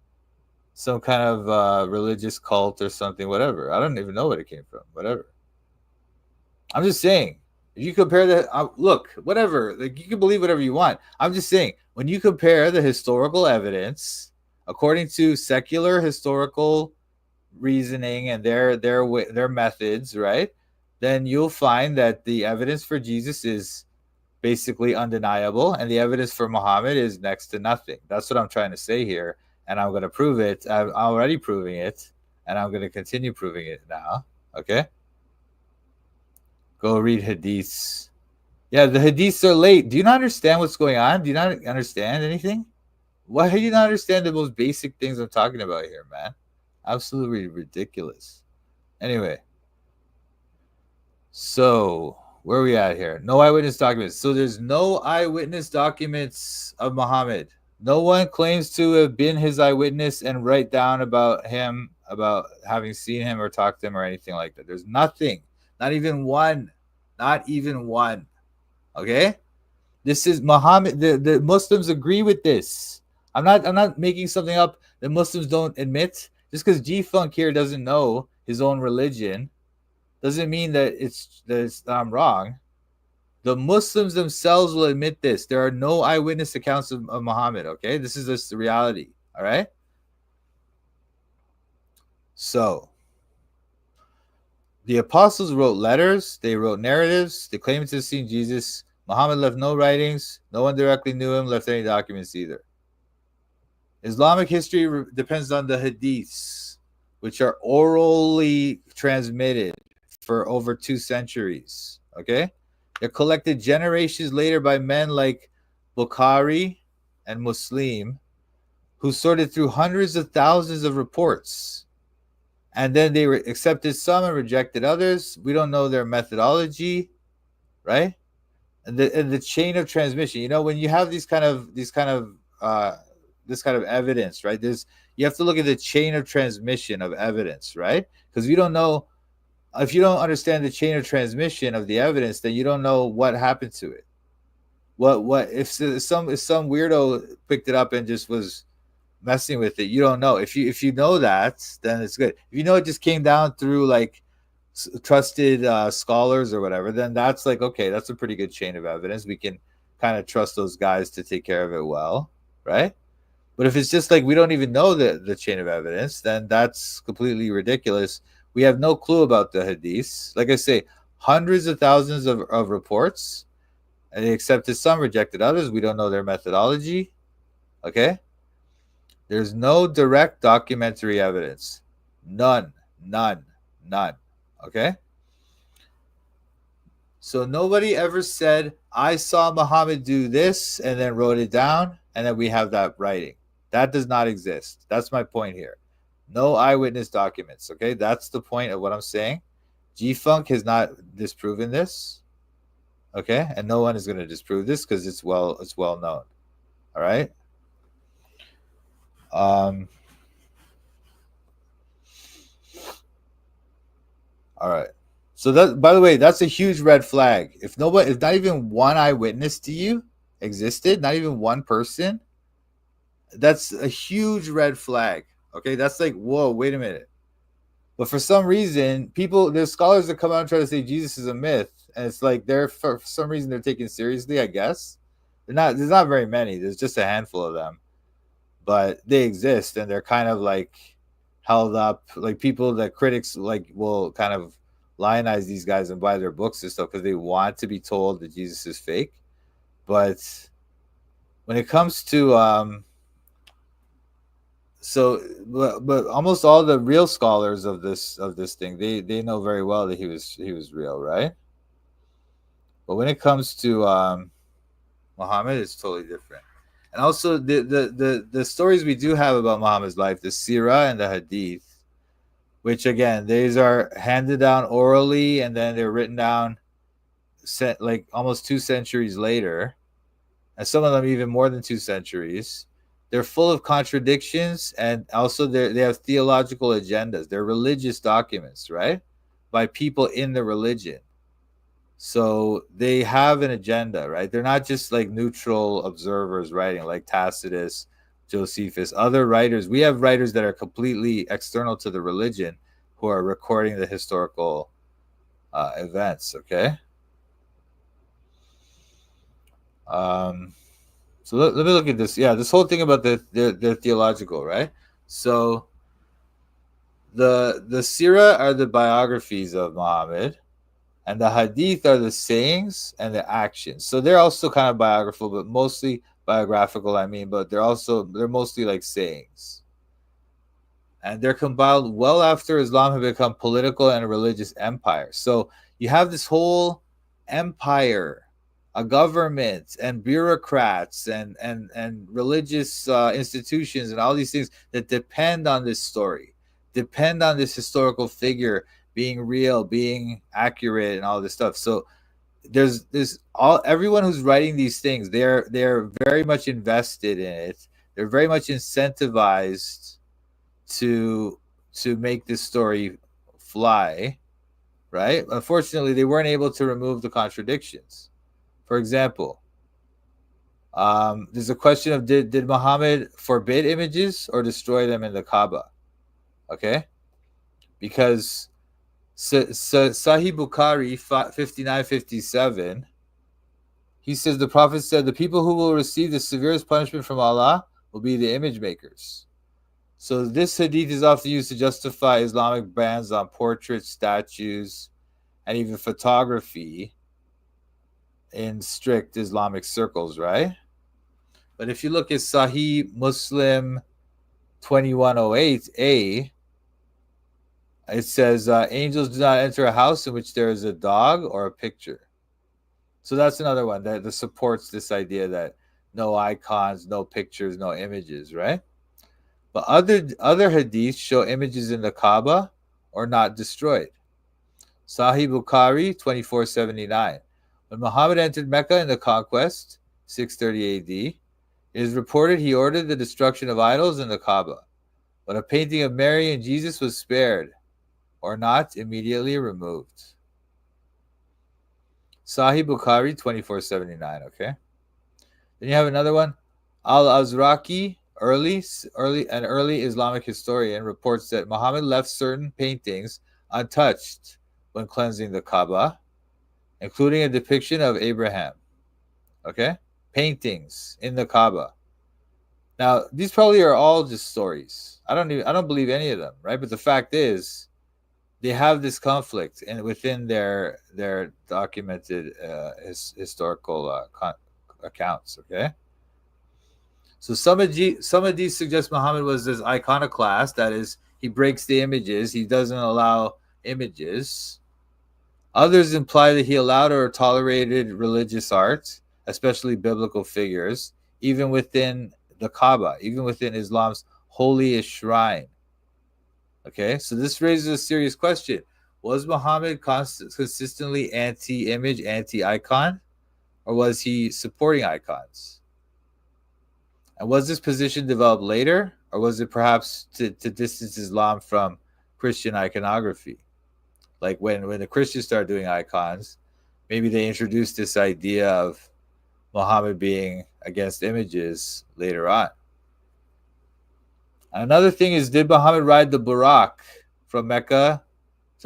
some kind of religious cult or something, whatever. I don't even know what it came from, whatever. I'm just saying, if you compare that, look, whatever, like, you can believe whatever you want. I'm just saying, when you compare the historical evidence according to secular historical reasoning and their methods, right? Then you'll find that the evidence for Jesus is basically undeniable, and the evidence for Muhammad is next to nothing. That's what I'm trying to say here, and I'm going to prove it. I'm already proving it, and I'm going to continue proving it now. Okay? Go read hadiths. Yeah, the hadiths are late. Do you not understand what's going on? Do you not understand anything? Why do you not understand the most basic things I'm talking about here, man? Absolutely ridiculous. Anyway, so where are we at here? No eyewitness documents. So there's no eyewitness documents of Muhammad. No one claims to have been his eyewitness and write down about him, about having seen him or talked to him or anything like that. There's nothing. Not even one. Not even one. Okay? This is Muhammad. The Muslims agree with this. I'm not making something up that Muslims don't admit. Just because G-Funk here doesn't know his own religion doesn't mean that I'm wrong. The Muslims themselves will admit this. There are no eyewitness accounts of Muhammad, okay? This is just the reality, all right? So, the apostles wrote letters, they wrote narratives, they claimed to have seen Jesus. Muhammad left no writings. No one directly knew him, left any documents either. Islamic history depends on the hadiths, which are orally transmitted for over 2 centuries, okay? They're collected generations later by men like Bukhari and Muslim, who sorted through hundreds of thousands of reports. And then they accepted some and rejected others. We don't know their methodology, right? And the chain of transmission. You know, when you have this kind of evidence, right? You have to look at the chain of transmission of evidence, right? Because we don't know. If you don't understand the chain of transmission of the evidence, then you don't know what happened to it. What if some weirdo picked it up and just was messing with it? You don't know. If you know that, then it's good. If you know it just came down through like trusted scholars or whatever, then that's like, okay, that's a pretty good chain of evidence. We can kind of trust those guys to take care of it well, right? But if it's just like we don't even know the chain of evidence, then that's completely ridiculous. We have no clue about the hadiths. Like I say, hundreds of thousands of reports, and they accepted some, rejected others. We don't know their methodology. Okay? There's no direct documentary evidence. None. Okay? So nobody ever said, I saw Muhammad do this, and then wrote it down, and then we have that writing. That does not exist. That's my point here. No eyewitness documents, okay? That's the point of what I'm saying. G-Funk has not disproven this, okay? And no one is going to disprove this because it's well known, all right? All right. So that, by the way, that's a huge red flag. If not even one eyewitness to you existed, not even one person, that's a huge red flag. Okay, that's like, whoa, wait a minute. But for some reason, there's scholars that come out and try to say Jesus is a myth, and it's like for some reason they're taken seriously. I guess there's not very many. There's just a handful of them, but they exist, and they're kind of like held up. Like people that critics like will kind of lionize these guys and buy their books and stuff because they want to be told that Jesus is fake. But when it comes to but almost all the real scholars of this thing, they know very well that he was real, right? But when it comes to Muhammad, it's totally different. And also the stories we do have about Muhammad's life, the Sirah and the Hadith, which again, these are handed down orally and then they're written down like almost 2 centuries later, and some of them even more than 2 centuries. They're full of contradictions, and also they have theological agendas. They're religious documents, right? By people in the religion. So they have an agenda, right? They're not just like neutral observers writing like Tacitus, Josephus, other writers. We have writers that are completely external to the religion who are recording the historical events, okay? So let me look at this. Yeah, this whole thing about the theological, right? So the sirah are the biographies of Muhammad, and the hadith are the sayings and the actions. So they're also kind of biographical, but mostly biographical. I mean, but they're mostly like sayings, and they're compiled well after Islam had become political and a religious empire. So you have this whole empire, a government and bureaucrats and religious institutions and all these things that depend on this story, depend on this historical figure being real, being accurate, and all this stuff. So there's this all everyone who's writing these things, they're very much invested in it. They're very much incentivized to make this story fly, right? Unfortunately, they weren't able to remove the contradictions. For example, there's a question of did Muhammad forbid images or destroy them in the Kaaba? Okay, because Sahih Bukhari 5957, he says the Prophet said the people who will receive the severest punishment from Allah will be the image makers. So this hadith is often used to justify Islamic bans on portraits, statues, and even photography in strict Islamic circles, right? But if you look at Sahih Muslim 2108a, it says angels do not enter a house in which there is a dog or a picture. So that's another one that supports this idea that no icons, no pictures, no images, right? But other hadiths show images in the Kaaba or not destroyed. Sahih Bukhari 2479. When Muhammad entered Mecca in the conquest, 630 AD, it is reported he ordered the destruction of idols in the Kaaba, but a painting of Mary and Jesus was spared or not immediately removed. Sahih Bukhari 2479, okay? Then you have another one. Al-Azraqi, early Islamic historian, reports that Muhammad left certain paintings untouched when cleansing the Kaaba, including a depiction of Abraham. Okay? Paintings in the Kaaba. Now, these probably are all just stories. I don't believe any of them, right? But the fact is, they have this conflict within their documented historical accounts. Okay, so some of these suggest Muhammad was this iconoclast. That is, he breaks the images. He doesn't allow images. Others imply that he allowed or tolerated religious art, especially biblical figures, even within the Kaaba, even within Islam's holiest shrine. Okay, so this raises a serious question. Was Muhammad consistently anti-image, anti-icon, or was he supporting icons? And was this position developed later, or was it perhaps to distance Islam from Christian iconography? Like when the Christians started doing icons, maybe they introduced this idea of Muhammad being against images later on. Another thing is, did Muhammad ride the Buraq from Mecca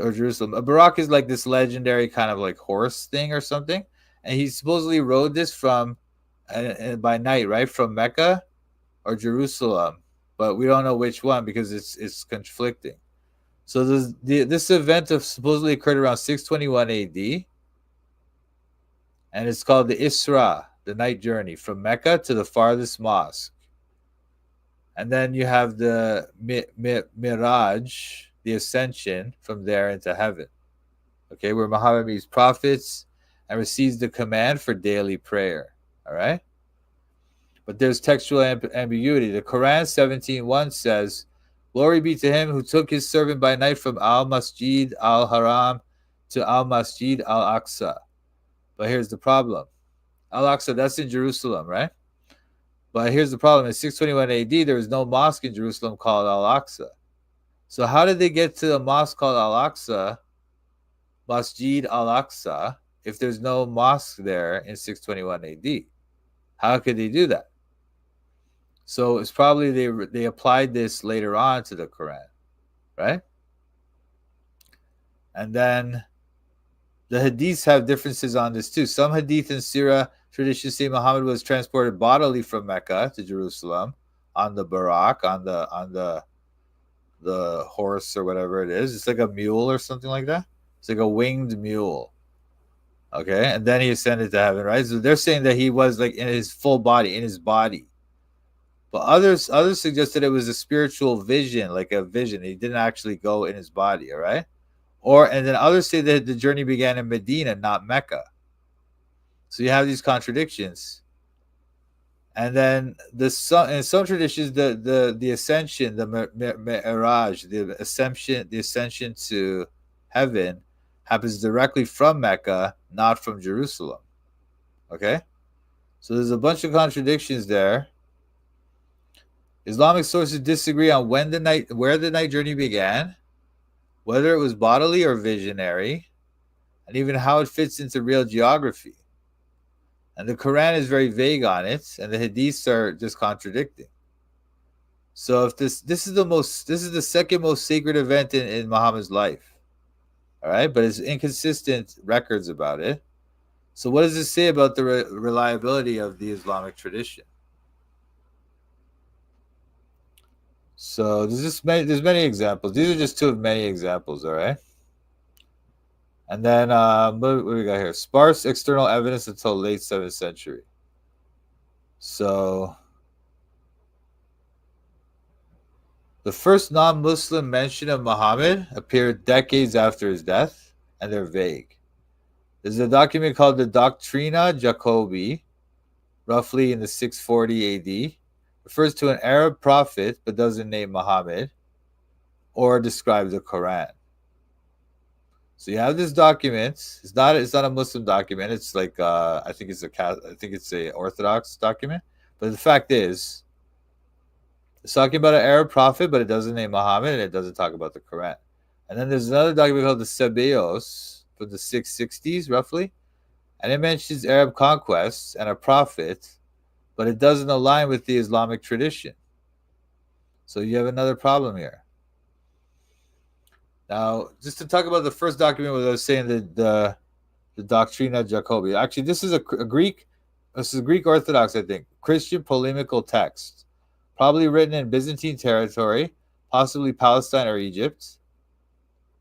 or Jerusalem? A Buraq is like this legendary kind of like horse thing or something. And he supposedly rode this from by night, right? From Mecca or Jerusalem. But we don't know which one because it's conflicting. So this event supposedly occurred around 621 AD. And it's called the Isra, the night journey from Mecca to the farthest mosque. And then you have the Miraj, the ascension from there into heaven. Okay, where Muhammad meets prophets and receives the command for daily prayer. All right? But there's textual ambiguity. The Quran 17:1 says, "Glory be to him who took his servant by night from Al-Masjid Al-Haram to Al-Masjid Al-Aqsa." But here's the problem. Al-Aqsa, that's in Jerusalem, right? But here's the problem. In 621 AD, there was no mosque in Jerusalem called Al-Aqsa. So how did they get to a mosque called Al-Aqsa, Masjid Al-Aqsa, if there's no mosque there in 621 AD? How could they do that? So it's probably they applied this later on to the Quran, right? And then the hadiths have differences on this too. Some hadith and sirah traditions say Muhammad was transported bodily from Mecca to Jerusalem on the Barak, on the horse or whatever it is. It's like a mule or something like that. It's like a winged mule. Okay, and then he ascended to heaven, right? So they're saying that he was like in his full body, in his body. But others suggest that it was a spiritual vision, like a vision. He didn't actually go in his body, all right? And then others say that the journey began in Medina, not Mecca. So you have these contradictions. And then in some traditions, the ascension, the Mi'raj, the ascension to heaven happens directly from Mecca, not from Jerusalem. Okay? So there's a bunch of contradictions there. Islamic sources disagree on where the night journey began, whether it was bodily or visionary, and even how it fits into real geography. And the Quran is very vague on it, and the Hadiths are just contradicting. So if this is the second most sacred event in Muhammad's life. All right, but it's inconsistent records about it. So what does this say about the reliability of the Islamic tradition? So there's many examples. These are just two of many examples, all right? And then what do we got here? Sparse external evidence until late 7th century. So the first non-Muslim mention of Muhammad appeared decades after his death, and they're vague. There's a document called the Doctrina Jacobi, roughly in the 640 AD, refers to an Arab prophet but doesn't name Muhammad or describe the Quran. So you have this document. It's not a Muslim document. It's like I think it's a Orthodox document. But the fact is, it's talking about an Arab prophet, but it doesn't name Muhammad and it doesn't talk about the Quran. And then there's another document called the Sabeos from the 660s, roughly, and it mentions Arab conquests and a prophet, but it doesn't align with the Islamic tradition. So you have another problem here. Now, just to talk about the first document, what I was saying, the Doctrina Jacobi. Actually, this is a Greek Orthodox, I think, Christian polemical text, probably written in Byzantine territory, possibly Palestine or Egypt,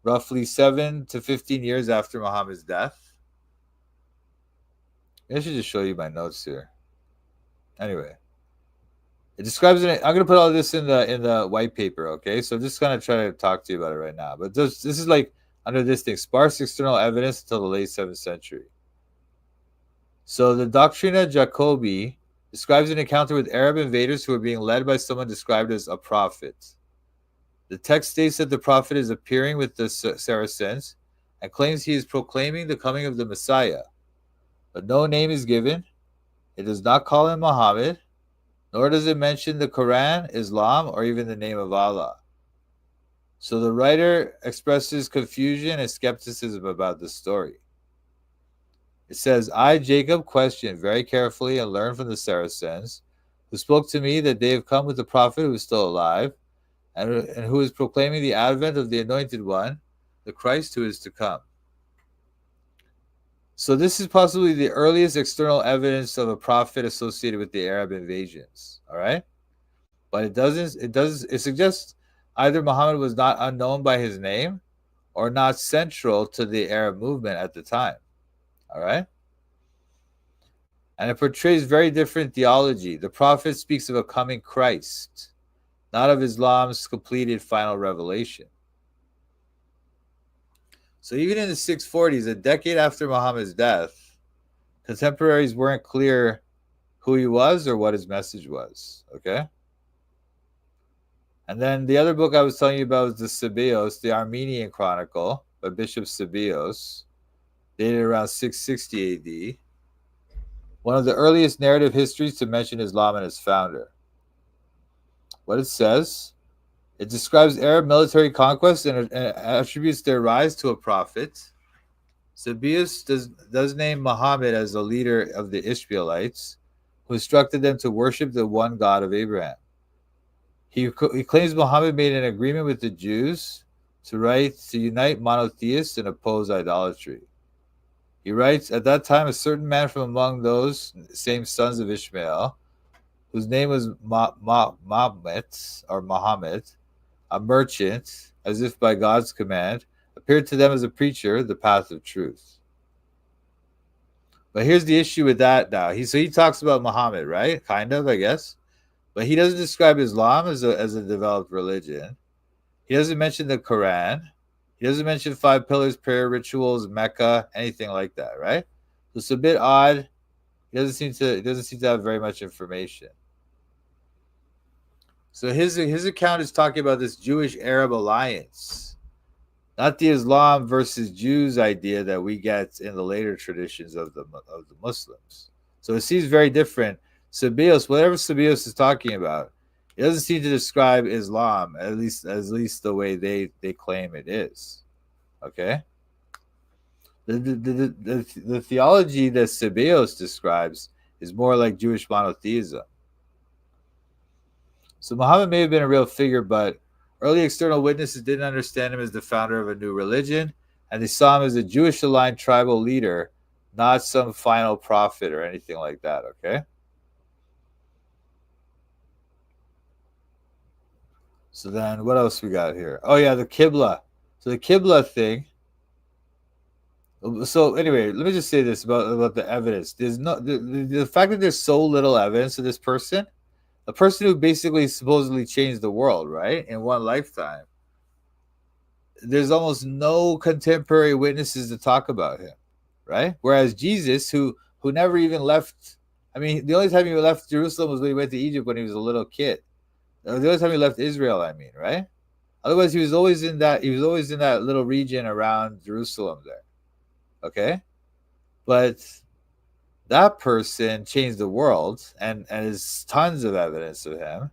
roughly 7 to 15 years after Muhammad's death. I should just show you my notes here. Anyway, it describes it. I'm going to put all this in the white paper, okay? So I'm just going to try to talk to you about it right now. But this is like under this thing, sparse external evidence until the late 7th century. So the Doctrina Jacobi describes an encounter with Arab invaders who are being led by someone described as a prophet. The text states that the prophet is appearing with the Saracens and claims he is proclaiming the coming of the Messiah. But no name is given. It does not call him Muhammad, nor does it mention the Quran, Islam, or even the name of Allah. So the writer expresses confusion and skepticism about the story. It says, I, Jacob, questioned very carefully and learned from the Saracens, who spoke to me that they have come with the prophet who is still alive, and who is proclaiming the advent of the Anointed One, the Christ who is to come. So this is possibly the earliest external evidence of a prophet associated with the Arab invasions. All right, but it suggests either Muhammad was not unknown by his name, or not central to the Arab movement at the time. All right, and it portrays very different theology. The prophet speaks of a coming Christ, not of Islam's completed final revelation. So even in the 640s, a decade after Muhammad's death, contemporaries weren't clear who he was or what his message was, okay? And then the other book I was telling you about was the Sabeos, the Armenian Chronicle by Bishop Sabeos, dated around 660 AD, one of the earliest narrative histories to mention Islam and its founder. What it says, it describes Arab military conquests and attributes their rise to a prophet. Sabeus does name Muhammad as the leader of the Ishmaelites, who instructed them to worship the one God of Abraham. He claims Muhammad made an agreement with the Jews to unite monotheists and oppose idolatry. He writes, at that time, a certain man from among those same sons of Ishmael, whose name was Mohammad, a merchant, as if by God's command, appeared to them as a preacher, the path of truth. But here's the issue with that now. He talks about Muhammad, right? Kind of, I guess. But he doesn't describe Islam as a developed religion. He doesn't mention the Quran. He doesn't mention 5 pillars, prayer rituals, Mecca, anything like that, right? So it's a bit odd. He doesn't seem to have very much information. So his account is talking about this Jewish-Arab alliance, not the Islam versus Jews idea that we get in the later traditions of the Muslims. So it seems very different. Sabios, whatever Sabios is talking about, it doesn't seem to describe Islam, at least the way they claim it is. Okay? The theology that Sabios describes is more like Jewish monotheism. So Muhammad may have been a real figure, but early external witnesses didn't understand him as the founder of a new religion, and they saw him as a Jewish-aligned tribal leader, not some final prophet or anything like that, okay? So then what else we got here? Oh, yeah, the Qibla. So the Qibla thing. So anyway, let me just say this about the evidence. There's no the fact that there's so little evidence of this person, a person who basically supposedly changed the world, right, in one lifetime. There's almost no contemporary witnesses to talk about him, right? Whereas Jesus, who never even left, I mean, the only time he left Jerusalem was when he went to Egypt when he was a little kid. The only time he left Israel, I mean, right? Otherwise, he was always in that little region around Jerusalem there. Okay? But that person changed the world, and there's tons of evidence of him.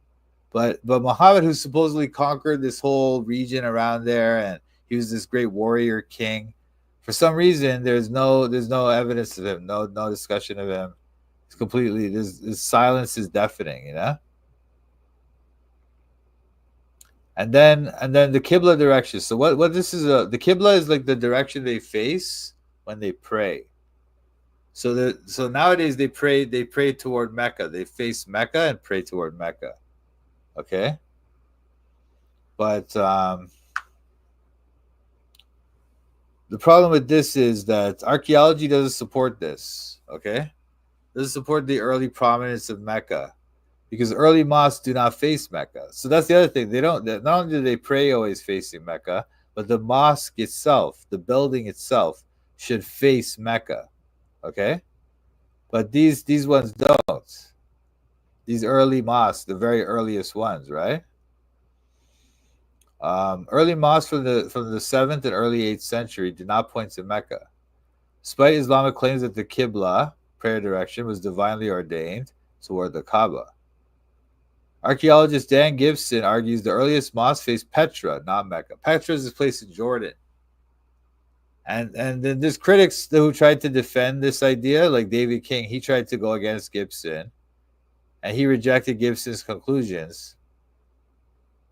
But Muhammad, who supposedly conquered this whole region around there, and he was this great warrior king, for some reason there's no evidence of him, no discussion of him. It's completely his silence is deafening, you know. And then the Qibla direction. So what this is the Qibla is like the direction they face when they pray. So nowadays they pray toward Mecca. They face Mecca and pray toward Mecca. Okay? But the problem with this is that archaeology doesn't support this, okay? Doesn't support the early prominence of Mecca, because early mosques do not face Mecca. So that's the other thing. Not only do they pray always facing Mecca, but the mosque itself, the building itself, should face Mecca, okay? But these ones don't. These early mosques, the very earliest ones, right? Early mosques from the 7th and early 8th century did not point to Mecca. Despite Islamic claims that the Qibla, prayer direction, was divinely ordained toward the Kaaba. Archaeologist Dan Gibson argues the earliest mosque faced Petra, not Mecca. Petra is a place in Jordan. And then there's critics who tried to defend this idea, like David King. He tried to go against Gibson, and he rejected Gibson's conclusions.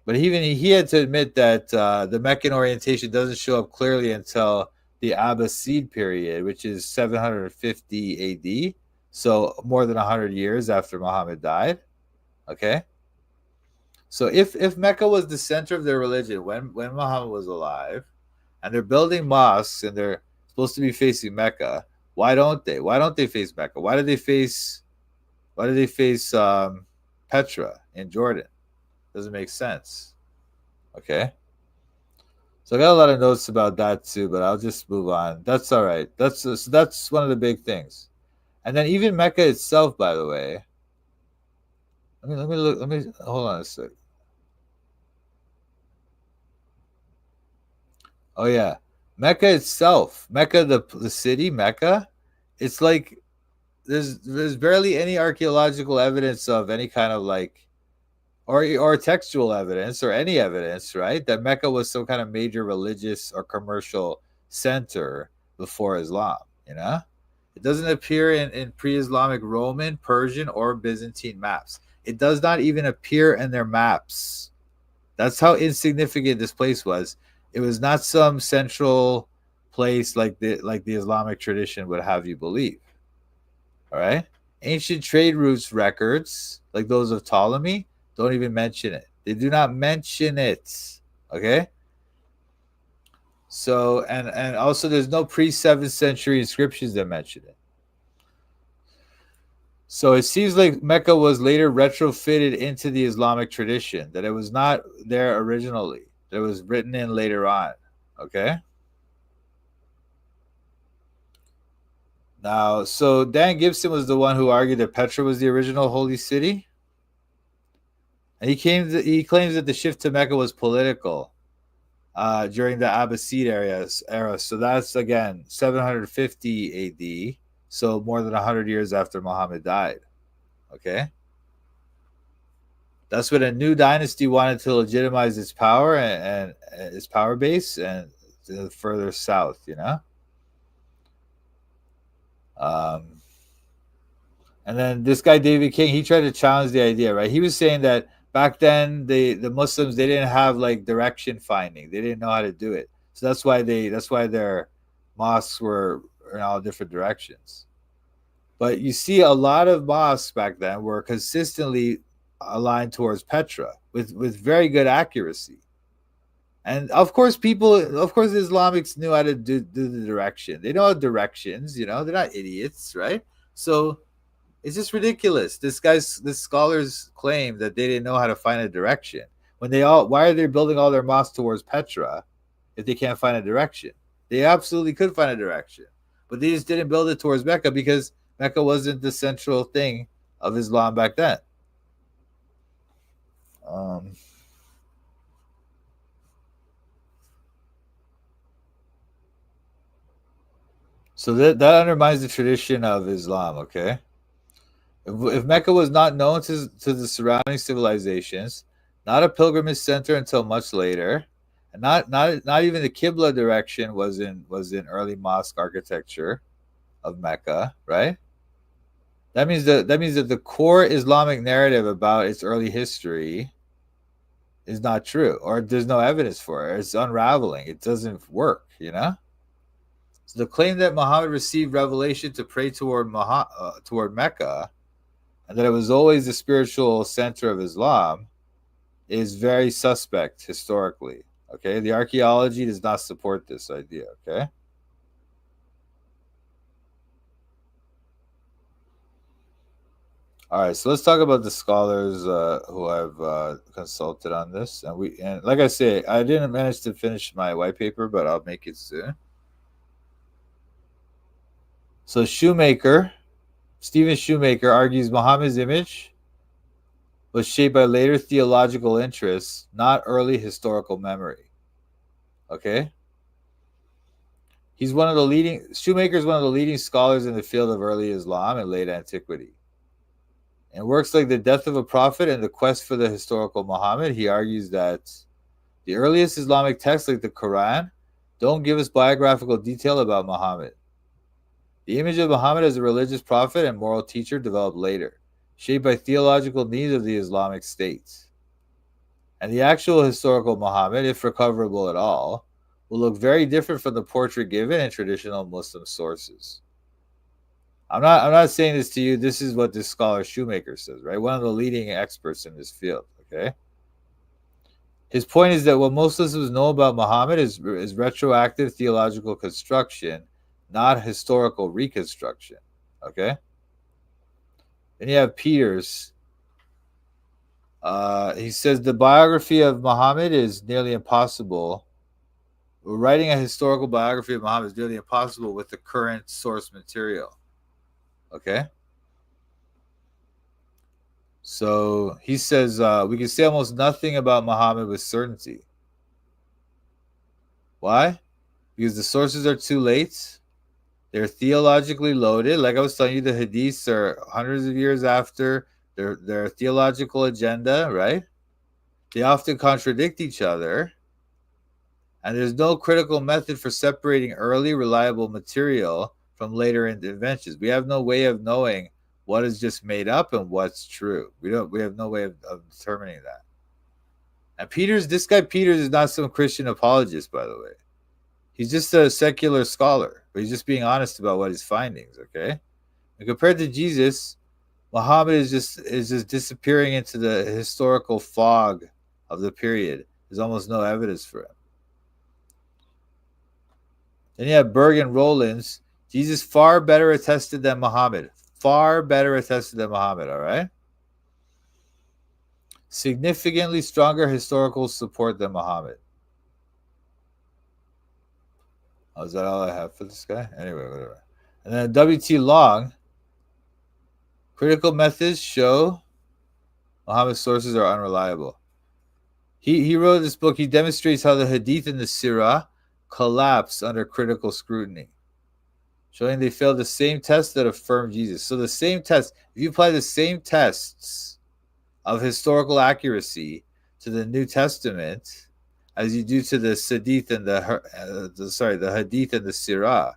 But even he had to admit that the Meccan orientation doesn't show up clearly until the Abbasid period, which is 750 AD, so more than 100 years after Muhammad died. Okay? So if Mecca was the center of their religion when Muhammad was alive, and they're building mosques and they're supposed to be facing Mecca, why don't they? Why don't they face Mecca? Why do they face Petra in Jordan? Doesn't make sense. Okay. So I got a lot of notes about that too, but I'll just move on. That's all right. That's one of the big things. And then even Mecca itself, by the way. Let me hold on a sec. Oh yeah, Mecca itself, Mecca the city, Mecca. It's like there's barely any archaeological evidence of any kind of like, or textual evidence or any evidence, right, that Mecca was some kind of major religious or commercial center before Islam. You know, it doesn't appear in pre-Islamic Roman, Persian, or Byzantine maps. It does not even appear in their maps. That's how insignificant this place was. It was not some central place like the Islamic tradition would have you believe. All right. Ancient trade routes records, like those of Ptolemy, don't even mention it. They do not mention it. Okay. So and also there's no pre-7th century inscriptions that mention it. So it seems like Mecca was later retrofitted into the Islamic tradition, that it was not there originally. That it was written in later on. Okay. Now, so Dan Gibson was the one who argued that Petra was the original holy city. And he claims that the shift to Mecca was political during the Abbasid era. So that's, again, 750 AD. So more than 100 years after Muhammad died. Okay? That's when a new dynasty wanted to legitimize its power and its power base and further south, you know? And then this guy, David King, he tried to challenge the idea, right? He was saying that back then the Muslims, they didn't have like direction finding. They didn't know how to do it. So that's why their mosques were in all different directions. But you see a lot of mosques back then were consistently aligned towards Petra with very good accuracy. And of course the Islamics knew how to do the direction. They know directions, you know, they're not idiots, right? So it's just ridiculous. This scholars claim that they didn't know how to find a direction. Why are they building all their mosques towards Petra if they can't find a direction? They absolutely could find a direction. But they just didn't build it towards Mecca because Mecca wasn't the central thing of Islam back then. So that undermines the tradition of Islam, okay? If Mecca was not known to the surrounding civilizations, not a pilgrimage center until much later, and not even the Qibla direction was in early mosque architecture of Mecca, right? That means that the core Islamic narrative about its early history is not true, or there's no evidence for it. It's unraveling. It doesn't work, you know? So the claim that Muhammad received revelation to pray toward Mecca, and that it was always the spiritual center of Islam, is very suspect historically. Okay, the archaeology does not support this idea. Okay. All right, so let's talk about the scholars who I've consulted on this, and like I say, I didn't manage to finish my white paper, but I'll make it soon. So Stephen Shoemaker argues Muhammad's image was shaped by later theological interests, not early historical memory. Okay? Shoemaker is one of the leading scholars in the field of early Islam and late antiquity. In works like The Death of a Prophet and The Quest for the Historical Muhammad, he argues that the earliest Islamic texts, like the Quran, don't give us biographical detail about Muhammad. The image of Muhammad as a religious prophet and moral teacher developed later, shaped by theological needs of the Islamic state. And the actual historical Muhammad, if recoverable at all, will look very different from the portrait given in traditional Muslim sources. I'm not saying this to you. This is what this scholar Shoemaker says, right? One of the leading experts in this field, okay? His point is that what most Muslims know about Muhammad is retroactive theological construction, not historical reconstruction, okay? Then you have Peters. He says the biography of Muhammad is nearly impossible. Writing a historical biography of Muhammad is nearly impossible with the current source material. Okay? So he says we can say almost nothing about Muhammad with certainty. Why? Because the sources are too late. They're theologically loaded. Like I was telling you, the hadiths are hundreds of years after their theological agenda, right? They often contradict each other. And there's no critical method for separating early reliable material from later inventions. We have no way of knowing what is just made up and what's true. We have no way of determining that. And this guy Peters is not some Christian apologist, by the way. He's just a secular scholar, but he's just being honest about what his findings, okay? And compared to Jesus, Muhammad is just disappearing into the historical fog of the period. There's almost no evidence for him. Then you have Berg and Rollins. Jesus far better attested than Muhammad. Far better attested than Muhammad, all right? Significantly stronger historical support than Muhammad. Oh, is that all I have for this guy? Anyway, whatever. And then W.T. Long. Critical methods show Muhammad's sources are unreliable. He wrote this book. He demonstrates how the Hadith and the Sirah collapse under critical scrutiny, showing they failed the same test that affirmed Jesus. So the same test, if you apply the same tests of historical accuracy to the New Testament as you do to the Hadith and the Hadith and the Sirah,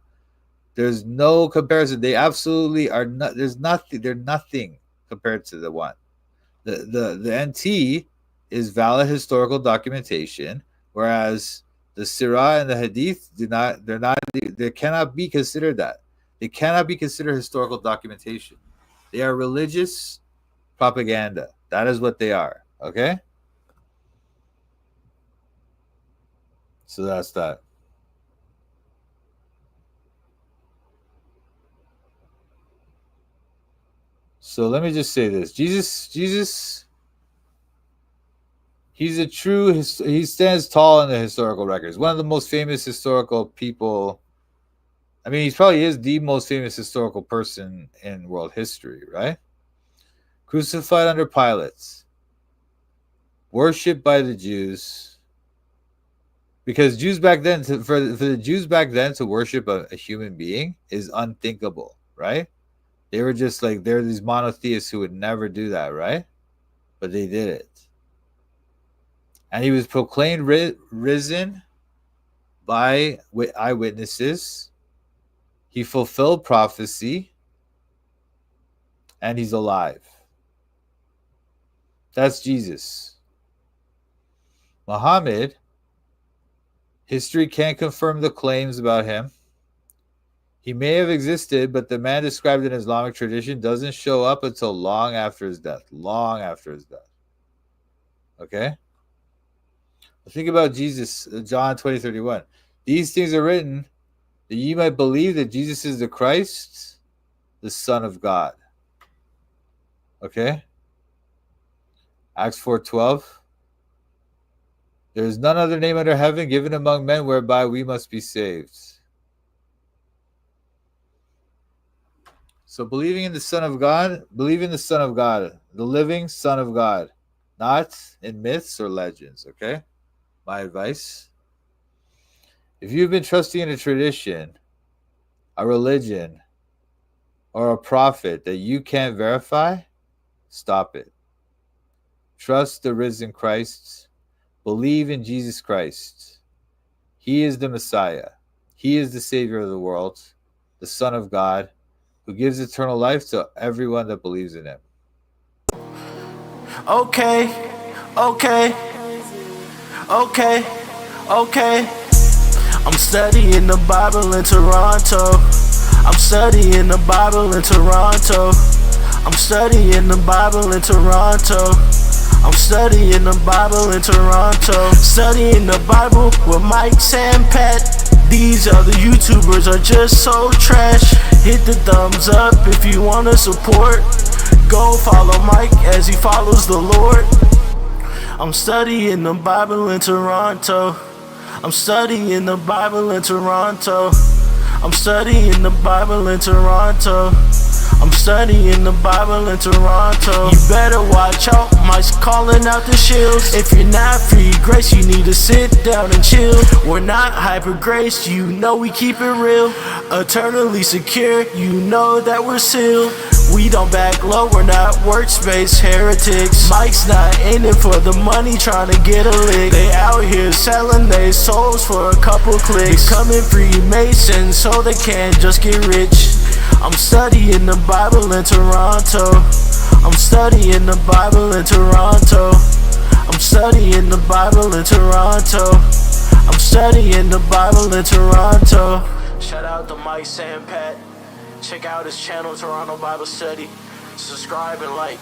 there's no comparison. They absolutely are not. There's nothing. They're nothing compared to the one. The NT is valid historical documentation, whereas the Sirah and the Hadith do not. They're not. They cannot be considered that. They cannot be considered historical documentation. They are religious propaganda. That is what they are. Okay. So that's that. So let me just say this. Jesus, he's a true, he stands tall in the historical records. One of the most famous historical people. I mean, he probably is the most famous historical person in world history, right? Crucified under Pilate. Worshipped by the Jews. Because Jews back then, for the Jews back then to worship a human being is unthinkable, right? They were just like, they're these monotheists who would never do that, right? But they did it. And he was proclaimed risen by eyewitnesses. He fulfilled prophecy. And he's alive. That's Jesus. Muhammad, history can't confirm the claims about him. He may have existed, but the man described in Islamic tradition doesn't show up until long after his death. Long after his death. Okay? Think about Jesus, John 20:31. These things are written that ye might believe that Jesus is the Christ, the Son of God. Okay? Acts 4:12. There is none other name under heaven given among men whereby we must be saved. So believing in the Son of God, believe in the Son of God, the living Son of God, not in myths or legends, okay? My advice. If you've been trusting in a tradition, a religion, or a prophet that you can't verify, stop it. Trust the risen Christ. Believe in Jesus Christ. He is the Messiah. He is the Savior of the world, the Son of God, who gives eternal life to everyone that believes in him. Okay. I'm studying the Bible in Toronto. I'm studying the Bible in Toronto. I'm studying the Bible in Toronto. I'm studying the Bible in Toronto. Studying the Bible with Mike, Sam, Pat. These other YouTubers are just so trash. Hit the thumbs up if you want to support. Go follow Mike as he follows the Lord. I'm studying the Bible in Toronto. I'm studying the Bible in Toronto. I'm studying the Bible in Toronto. I'm studying the Bible in Toronto. You better watch out, Mike's calling out the shills. If you're not free grace, you need to sit down and chill. We're not hyper grace, you know we keep it real. Eternally secure, you know that we're sealed. We don't back low, we're not workspace heretics. Mike's not in it for the money, trying to get a lick. They out here selling their souls for a couple clicks. Becoming Freemasons so they can't just get rich. I'm studying the Bible in Toronto. I'm studying the Bible in Toronto. I'm studying the Bible in Toronto. I'm studying the Bible in Toronto. Shout out to Mike Sampat. Check out his channel, Toronto Bible Study. Subscribe and like.